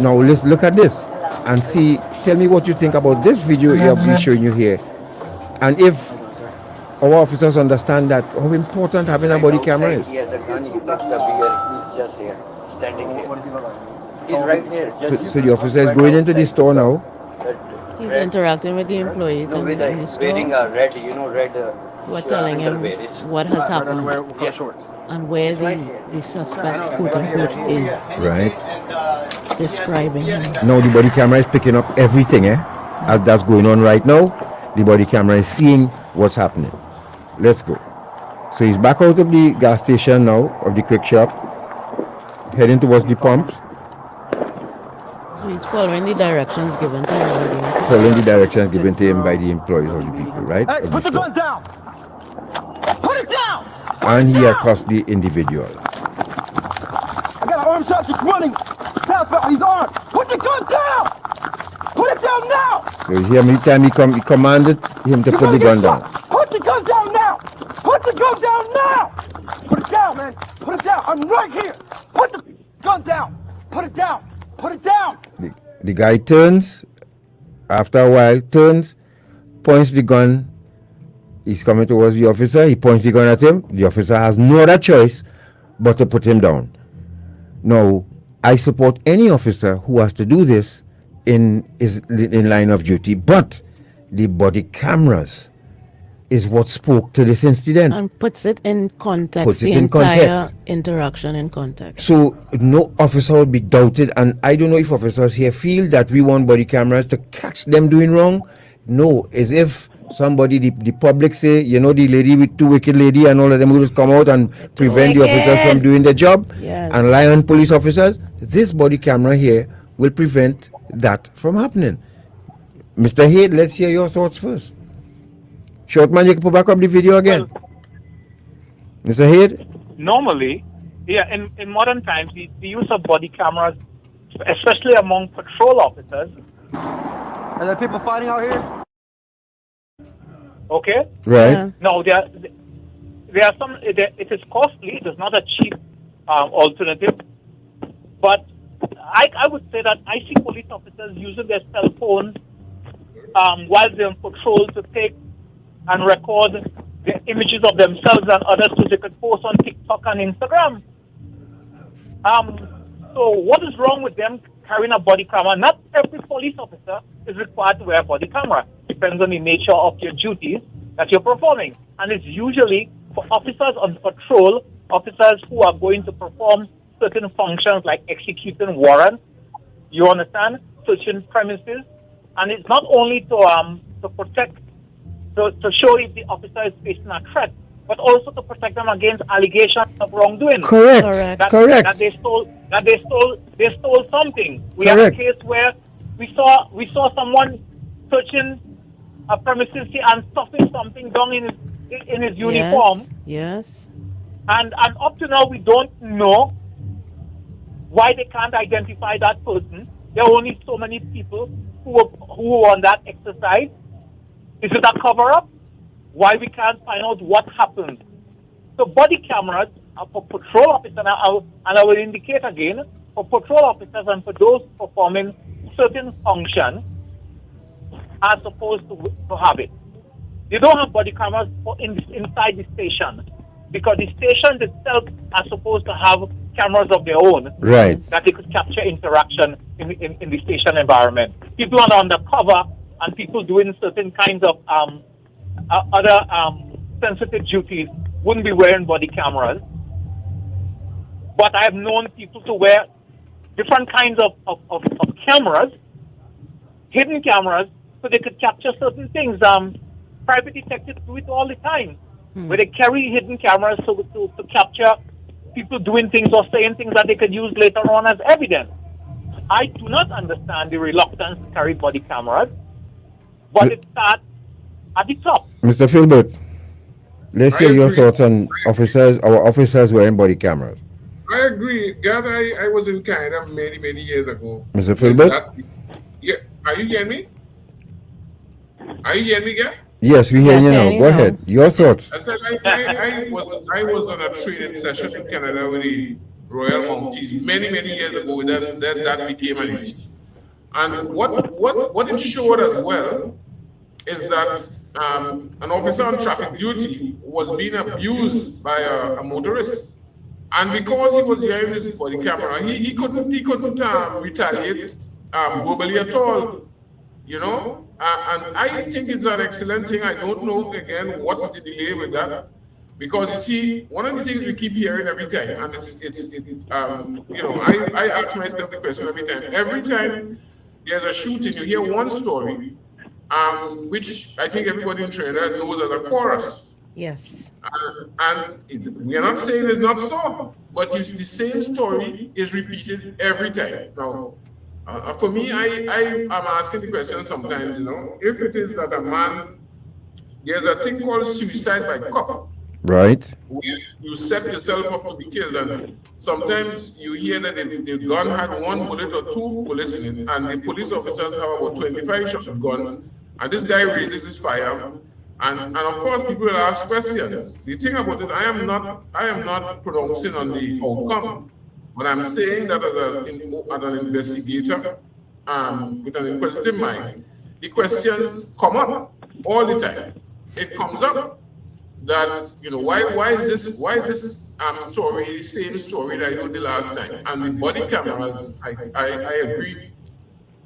Now let's look at this and see, tell me what you think about this video we have been showing you here. And if our officers understand that how important having a body camera is. He has a gun, he got the beer, he's just here, standing here. He's right here. So the officer is going into the store now. He's interacting with the employees in the store. Wearing a red, red. Who are telling him what has happened and where the suspect, quote unquote, is. Right. Describing him. Now the body camera is picking up everything, that's going on right now. The body camera is seeing what's happening. Let's go. So he's back out of the gas station now, of the quick shop, heading towards the pumps. So he's following the directions given to him. Following the directions given to him by the employees of the people, right? Hey, put the gun down! Put it down! And he accosted the individual. I got an armed subject running. He's armed. Put the gun down! Put it down now! So here, every time he commanded him to put the gun down. Put the gun down now! Put the gun down now! Put it down, man! Put it down! I'm right here! Put the gun down! Put it down! Put it down! The guy turns, after a while, points the gun. He's coming towards the officer. He points the gun at him. The officer has no other choice but to put him down. Now, I support any officer who has to do this in line of duty, but the body cameras is what spoke to this incident. And puts it in context, entire interaction in context. So no officer would be doubted, and I don't know if officers here feel that we want body cameras to catch them doing wrong. No, as if somebody, the public say, the lady with two wicked lady and all of them will just come out and prevent the officers from doing their job and lie on police officers. This body camera here will prevent that from happening. Mr. Hayde, let's hear your thoughts first. Shortman, you can put back up the video again. Mr. Hayde? Normally, in modern times, the use of body cameras, especially among patrol officers. Are there people fighting out here? Okay? Right. No, there are some, it is costly, it is not a cheap alternative, but I would say that I see police officers using their cell phones while they're on patrol to take and record the images of themselves and others so they could post on TikTok and Instagram. So what is wrong with them carrying a body camera? Not every police officer is required to wear a body camera. Depends on the nature of your duties that you're performing. And it's usually for officers on patrol, officers who are going to perform certain functions like executing warrants, you understand, searching premises. And it's not only to protect, to show if the officer is facing a threat, but also to protect them against allegations of wrongdoing. Correct. That they stole something. We had a case where we saw someone searching a premises and stuffing something down in his uniform. Yes. And up to now we don't know why they can't identify that person. There are only so many people who were on that exercise. Is it a cover-up? Why we can't find out what happened? So body cameras are for patrol officers, and I will indicate again, for patrol officers and for those performing certain functions are supposed to have it. They don't have body cameras inside the station because the stations itself are supposed to have cameras of their own, Right. that they could capture interaction in the station environment. People are undercover and people doing certain kinds of other sensitive duties wouldn't be wearing body cameras. But I have known people to wear different kinds of cameras, hidden cameras, so they could capture certain things. Private detectives do it all the time, where they carry hidden cameras to capture people doing things or saying things that they could use later on as evidence. I do not understand the reluctance to carry body cameras, but it starts at the top. Mr. Philbert, let's hear your thoughts on our officers wearing body cameras. I agree. God, I was in Canada many years ago. Mr. Philbert? Yeah. Are you hearing me? Are you hearing me, Gab? Yes, we hear you now. Go ahead. Your thoughts. I said I was on a training session in Canada with the Royal Mounties many years ago. That became an issue. And what it showed as well is that an officer on traffic duty was being abused by a motorist, and because he was wearing this body camera, he couldn't retaliate verbally at all, you know. And I think it's an excellent thing. I don't know again what's the delay with that, because you see, one of the things we keep hearing every time, and you know, I ask myself the question every time. Every time there's a shooting, you hear one story, which I think everybody in Trinidad knows as a chorus. Yes. And we are not saying it's not so, but the same story is repeated every time. Now, for me, I am asking the question sometimes, you know, if it is that a man, there's a thing called suicide by cop. Right. Where you set yourself up to be killed, and sometimes you hear that the gun had one bullet or two bullets in it, and the police officers have about 25 shotguns, and this guy raises his fire, and of course people will ask questions. The thing about this, I am not pronouncing on the outcome, but I'm saying that as an investigator, with an inquisitive mind, the questions come up all the time. It comes up that, you know, why is this story the same story that I heard the last time? And the body cameras, I agree,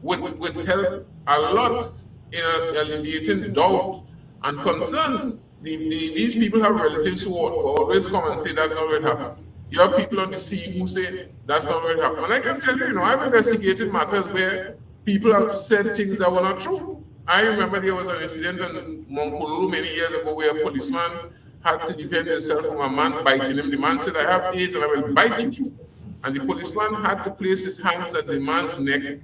would help a lot in alleviating doubt and concerns. These people have relatives who always come and say that's not what happened. You have people on the scene who say that's not what happened. And I can tell you, you know, I've investigated matters where people have said things that were not true. I remember there was an incident in Montpellier many years ago where a policeman had to defend himself from a man biting him. The man said, "I have AIDS and I will bite you." And the policeman had to place his hands at the man's neck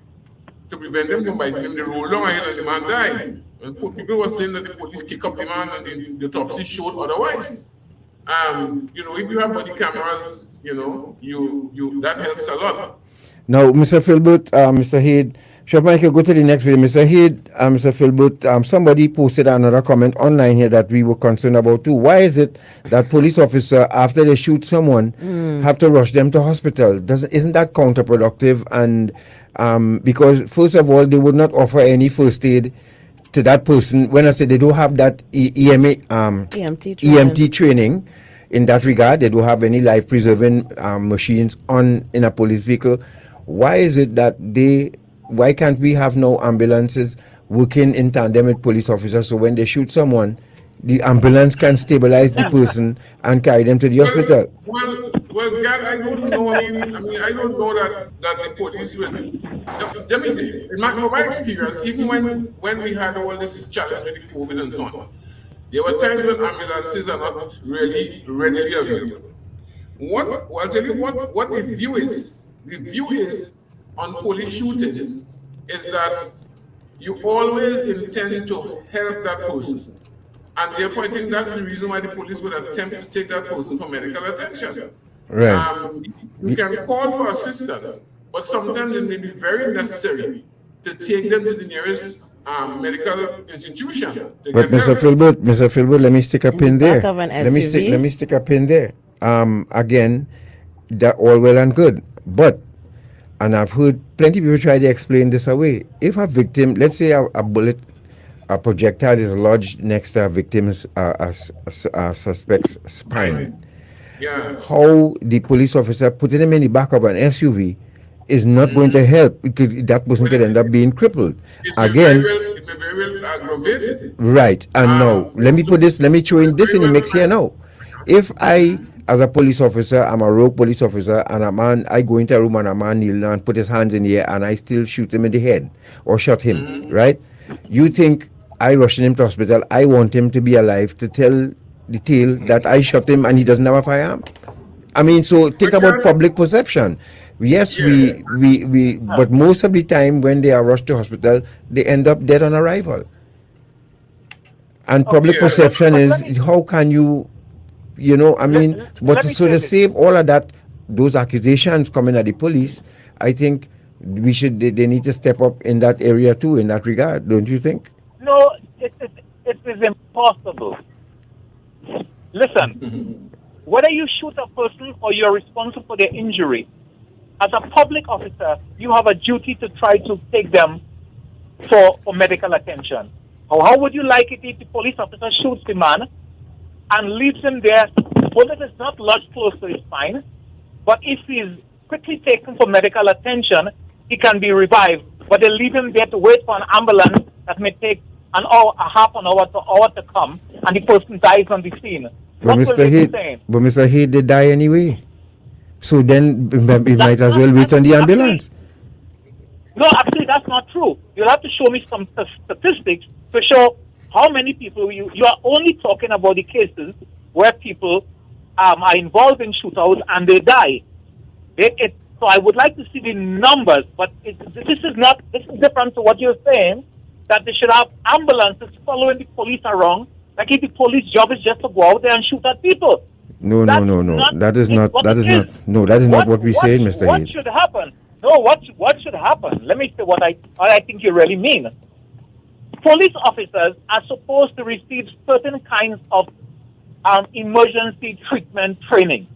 to prevent him from biting him. They rolled down ahead and the man died. And people were saying that the police kicked up the man and the autopsy showed otherwise. You know, if you have body cameras, you know, that helps a lot. Now, Mr. Philbert, Mr. Hayde, Sure, Michael, go to the next video. Mr. Hayde, Mr. Philbert, somebody posted another comment online here that we were concerned about too. Why is it that police officer, after they shoot someone, have to rush them to hospital? Isn't that counterproductive? And because first of all, they would not offer any first aid to that person. When I say they don't have that EMT training in that regard, they don't have any life-preserving machines in a police vehicle. Why is it that why can't we have no ambulances working in tandem with police officers, so when they shoot someone, the ambulance can stabilize the person and carry them to the hospital? Well, God, I don't know. I mean, I don't know that the police will. Let me say, from my experience, even when we had all this challenge with the COVID and so on, there were times when ambulances are not really readily available. I'll tell you what the view is. The view is on police shootings is that you always intend to help that person. And therefore, I think that's the reason why the police would attempt to take that person for medical attention. Right. You can call for assistance, but sometimes it may be very necessary to take them to the nearest medical institution. But Mr. Philbert, let me stick a pin there. Let me stick a pin there. Again, that all well and good, but. And I've heard plenty of people try to explain this away. If a victim, let's say a projectile is lodged next to a victim's suspect's spine, how the police officer putting him in the back of an SUV is not going to help, because that person could end up being crippled. Again, it may very well aggravate it. Right. And now, let me throw in this in the mix here now. If I, as a police officer, I'm a rogue police officer, and I go into a room and a man kneel down and put his hands in the air, and I still shoot him in the head or shot him, right? You think I rushing him to hospital, I want him to be alive to tell the tale that I shot him and he doesn't have a firearm? I mean, so think about public perception. Yes, but most of the time when they are rushed to hospital, they end up dead on arrival. And public perception is, how can you, but to save all of that, those accusations coming at the police, I think they need to step up in that area too, in that regard, don't you think? No, it is impossible. Listen, whether you shoot a person or you're responsible for their injury, as a public officer, you have a duty to try to take them for medical attention. How would you like it if the police officer shoots the man and leaves him there? Bullet is not lodged close to his spine, but if he's quickly taken for medical attention, he can be revived. But they leave him there to wait for an ambulance that may take an hour, a half an hour to come, and the person dies on the scene. But Mr. Hayde did die anyway. So then it might as well wait on the ambulance. No, actually, that's not true. You'll have to show me some statistics to show how many people you are only talking about the cases where people are involved in shootouts and they die. So I would like to see the numbers, but this is different to what you're saying, that they should have ambulances following the police around, like if the police job is just to go out there and shoot at people. No. That is not what we say, Mr. Hayde. What should happen? No, what should happen? Let me say what I think you really mean. Police officers are supposed to receive certain kinds of emergency treatment training,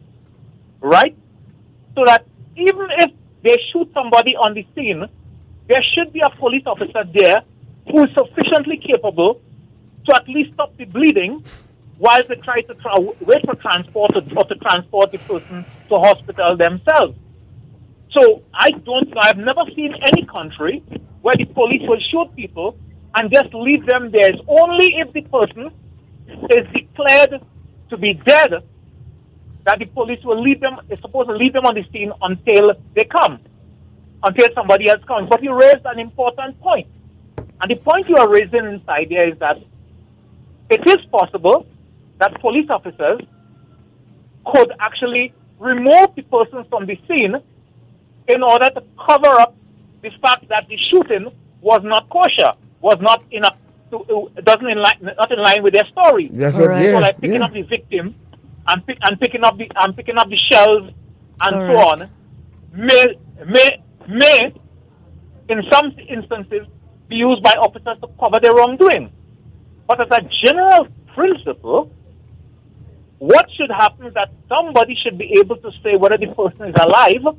right? So that even if they shoot somebody on the scene, there should be a police officer there who is sufficiently capable to at least stop the bleeding while they try to wait for transport or to transport the person to hospital themselves. So I've never seen any country where the police will shoot people and just leave them there. It's only if the person is declared to be dead that the police is supposed to leave them on the scene until somebody else comes. But you raised an important point. And the point you are raising inside there is that it is possible that police officers could actually remove the person from the scene in order to cover up the fact that the shooting was not kosher, was not not in line with their story. That's what, so like picking up the victim and picking up the shells and so on may in some instances, be used by officers to cover their wrongdoing. But as a general principle, what should happen is that somebody should be able to say whether the person is alive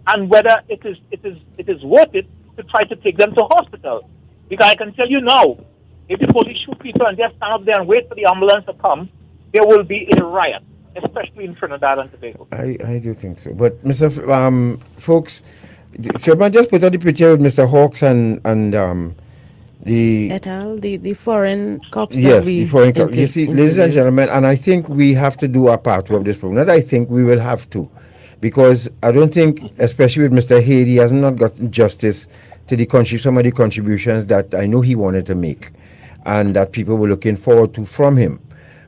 and whether it is worth it to try to take them to hospital. Because I can tell you now, if the police shoot people and just stand up there and wait for the ambulance to come, there will be a riot, especially in Trinidad and Tobago. I do think so. But Mr. Folks, should I just put out the picture with Mr. Hawks and the Et al, the foreign cops. yes, the foreign cops. You see, ladies and gentlemen, and I think we have to do our part of this program. Not I think we will have to, because I don't think, especially with Mr. Hayde, he has not gotten justice to the some of the contributions that I know he wanted to make, and that people were looking forward to from him.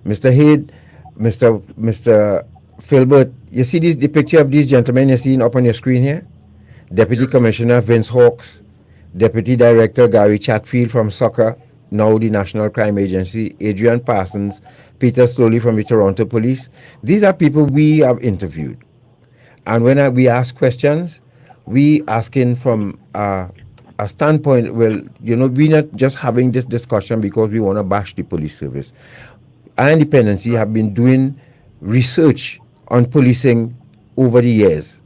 Mr. Hayde, Mr. Philbert, you see the picture of these gentlemen you're seeing up on your screen here? Deputy Commissioner Vince Hawks, Deputy Director Gary Chatfield from SOCA, now the National Crime Agency, Adrian Parsons, Peter Slowly from the Toronto Police. These are people we have interviewed. And when we ask questions, we asking from a standpoint, well, you know, we're not just having this discussion because we want to bash the police service. Our Dependency have been doing research on policing over the years.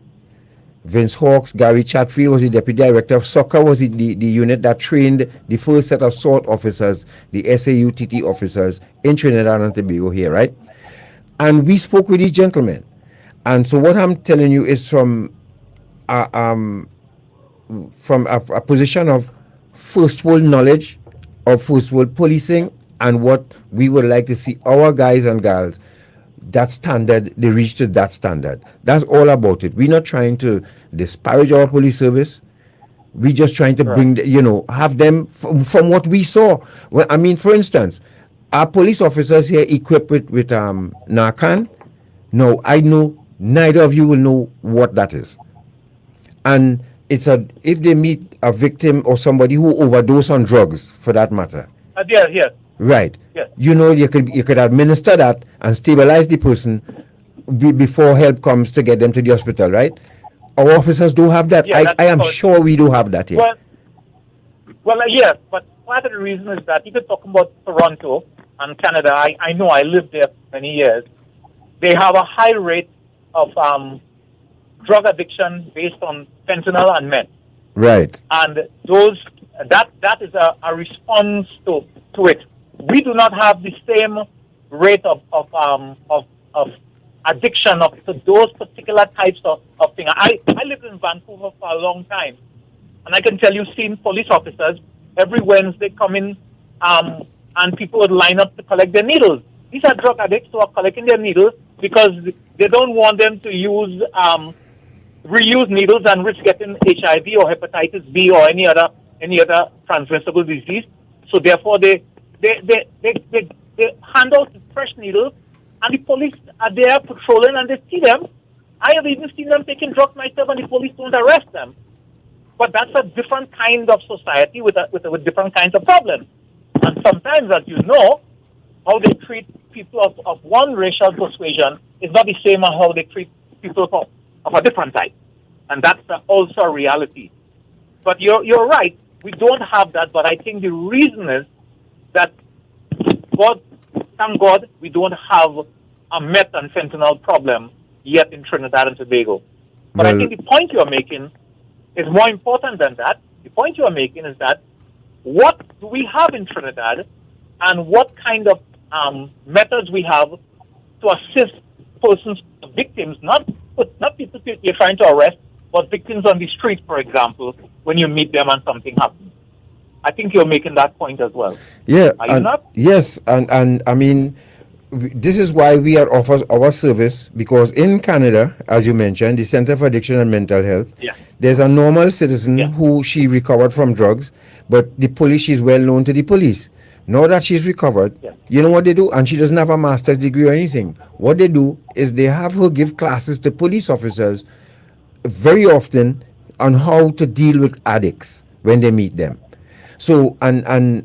Vince Hawks, Gary Chatfield was the Deputy Director of SOCA, was the unit that trained the first set of SWOT officers, the SAUTT officers in Trinidad and Tobago here, right? And we spoke with these gentlemen. And so what I'm telling you is from a position of first world knowledge, of first world policing, and what we would like to see our guys and girls, that standard, they reach to that standard. That's all about it. We're not trying to disparage our police service. We're just trying to bring, have them from what we saw. Well, I mean, for instance, our police officers here equipped with Narcan. No, I know neither of you will know what that is. And if they meet a victim or somebody who overdosed on drugs, for that matter. Yes. Right. Yes. You could administer that and stabilize the person before help comes to get them to the hospital, right? Our officers do have that. Yeah, I am sure we do have that here. Yes, but part of the reason is that even talking about Toronto and Canada, I know I lived there for many years. They have a high rate of drug addiction based on fentanyl and meth. Right. And that is a response to it. We do not have the same rate of addiction to those particular types of things. I lived in Vancouver for a long time, and I can tell you, seeing police officers every Wednesday come in, and people would line up to collect their needles. These are drug addicts who are collecting their needles because they don't want them to reuse needles and risk getting HIV or hepatitis B or any other transmissible disease. So therefore, they hand out fresh needles, and the police are there patrolling, and they see them. I have even seen them taking drugs myself, and the police don't arrest them. But that's a different kind of society with different kinds of problems. And sometimes, as you know, how they treat people of one racial persuasion is not the same as how they treat people of a different type. And that's also a reality. But you're right. We don't have that, but I think the reason is that thank God, we don't have a meth and fentanyl problem yet in Trinidad and Tobago. But I think the point you're making is more important than that. The point you're making is that what do we have in Trinidad, and what kind of methods we have to assist persons, victims, not people you're trying to arrest, but victims on the street, for example, when you meet them and something happens. I think you're making that point as well. Yeah. Are you not? Yes, and I mean, this is why we are offers our service, because in Canada, as you mentioned, the Center for Addiction and Mental Health, there's a normal citizen who she recovered from drugs, but the police, she's well known to the police. Now that she's recovered, you know what they do? And she doesn't have a master's degree or anything. What they do is they have her give classes to police officers very often on how to deal with addicts when they meet them. So, and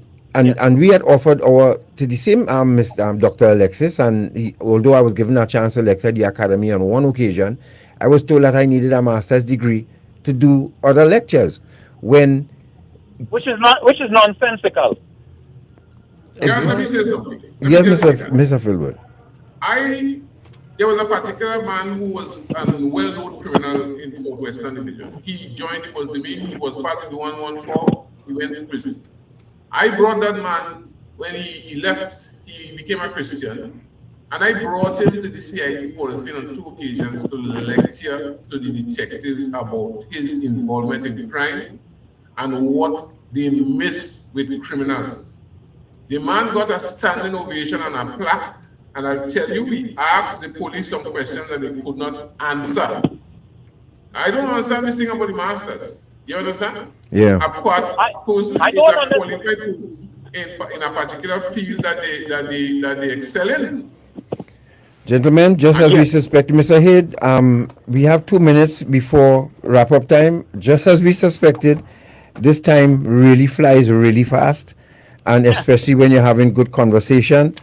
we had offered to the same Dr. Alexis, and although I was given a chance to lecture at the academy on one occasion, I was told that I needed a master's degree to do other lectures. when... Which is nonsensical. Yeah, let me say something. Yes, Mr. Philbert. There was a particular man who was a well-known criminal in Southwestern Division. He joined, he was part of the 114, he went to prison. I brought that man, when he left, he became a Christian, and I brought him to the CID Port. It's been on 2 occasions to lecture to the detectives about his involvement in crime and what they miss with criminals. The man got a standing ovation and a plaque, and I'll tell you, we asked the police some questions that they could not answer. I don't understand this thing about the masters. You understand? Yeah. A person I don't understand. In a particular field that they excel in. Gentlemen, just as we suspected, Mr. Hayde, we have 2 minutes before wrap-up time. Just as we suspected, this time really flies really fast, and especially when you're having good conversation.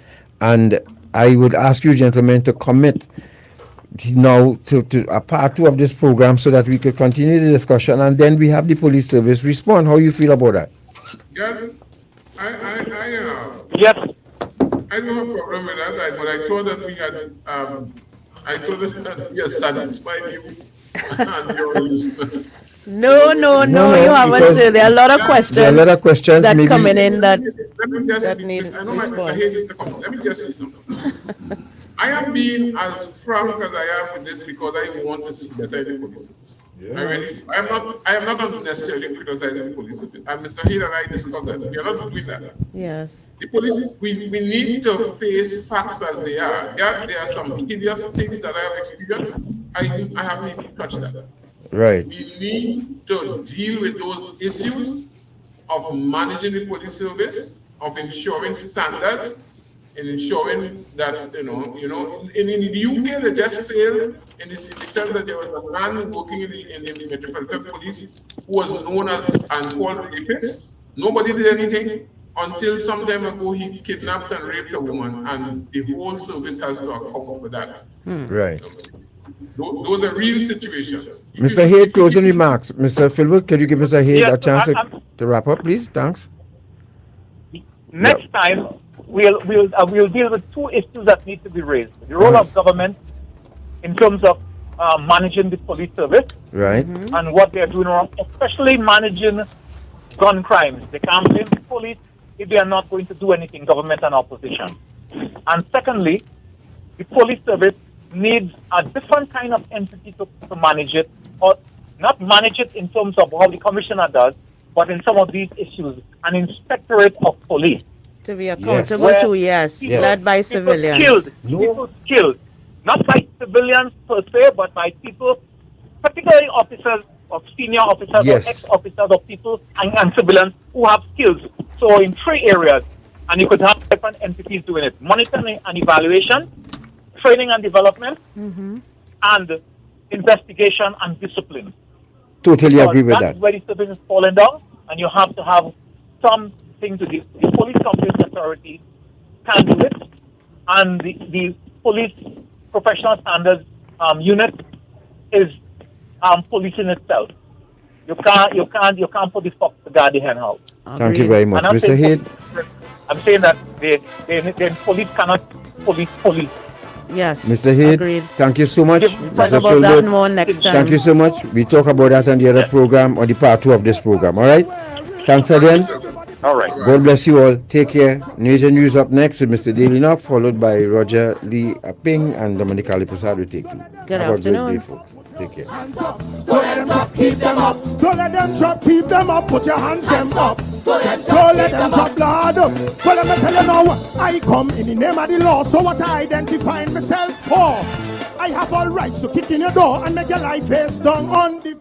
And I would ask you, gentlemen, to commit now to a part 2 of this program so that we could continue the discussion, and then we have the police service respond. How you feel about that? Yes. Yes. I don't have a problem with that, but I thought that we had, satisfied you and your listeners. No, you haven't said. There are a lot of questions. There are a lot of questions that maybe coming in that need I know my Mr. Hayde is to come. Let me just say something. I am being as frank as I am with this because I want to see better in the police. Yes. I am not necessarily criticizing the police. And Mr. Hayde and I discussed that. We are not doing that. Yes. The police, we need to face facts as they are. There are some hideous things that I have experienced. I haven't even touched that. Right. We need to deal with those issues of managing the police service, of ensuring standards, and ensuring that, in the UK, they just failed in the sense that there was a man working in the Metropolitan Police who was known as and called rapist. Nobody did anything until some time ago he kidnapped and raped a woman, and the whole service has to account for that. Right. Those are real situations. Mr. Hayde, closing remarks. Mr. Philbert, can you give Mr. Hayde a chance to wrap up, please? Thanks. Next time, we'll deal with 2 issues that need to be raised: the role of government in terms of managing the police service, right, and what they're doing wrong, especially managing gun crimes. They can't blame the police if they are not going to do anything, government and opposition. And secondly, the police service needs a different kind of entity to manage it, or not manage it in terms of how the commissioner does, but in some of these issues, an inspectorate of police. To be accountable to, led by civilians. People killed, not by civilians per se, but by people, particularly officers of senior officers or ex-officers of people and civilians who have skills. So in 3 areas, and you could have different entities doing it: monitoring and evaluation, training and development, and investigation and discipline. Totally agree with that. That's where the service is falling down, and you have to have something to do. The Police Complaints Authority can do it, and the Police Professional Standards Unit is policing itself. You can't put the fox to guard the hen house. Thank you very much, Mr. Hayde. I'm saying that the police cannot police. Yes. Mr. Hayde, agreed. Thank you so much. Talk about that more next time. Thank you so much. We talk about that on the other program, on the part 2 of this program. All right. Thanks again. All right. God bless you all. Take care. News up next with Mr. Daily Knock, followed by Roger Lee Aping and Dominic Ali Prasad will take 2. Good Have afternoon. a great day, folks. Take care. Don't let them drop, keep them up. Don't let them drop, keep them up. Put your hands them up. Don't let them drop, blood up. Well, let me tell you now, I come in the name of the law. So what I identify myself for? I have all rights to kick in your door and make your life face down on the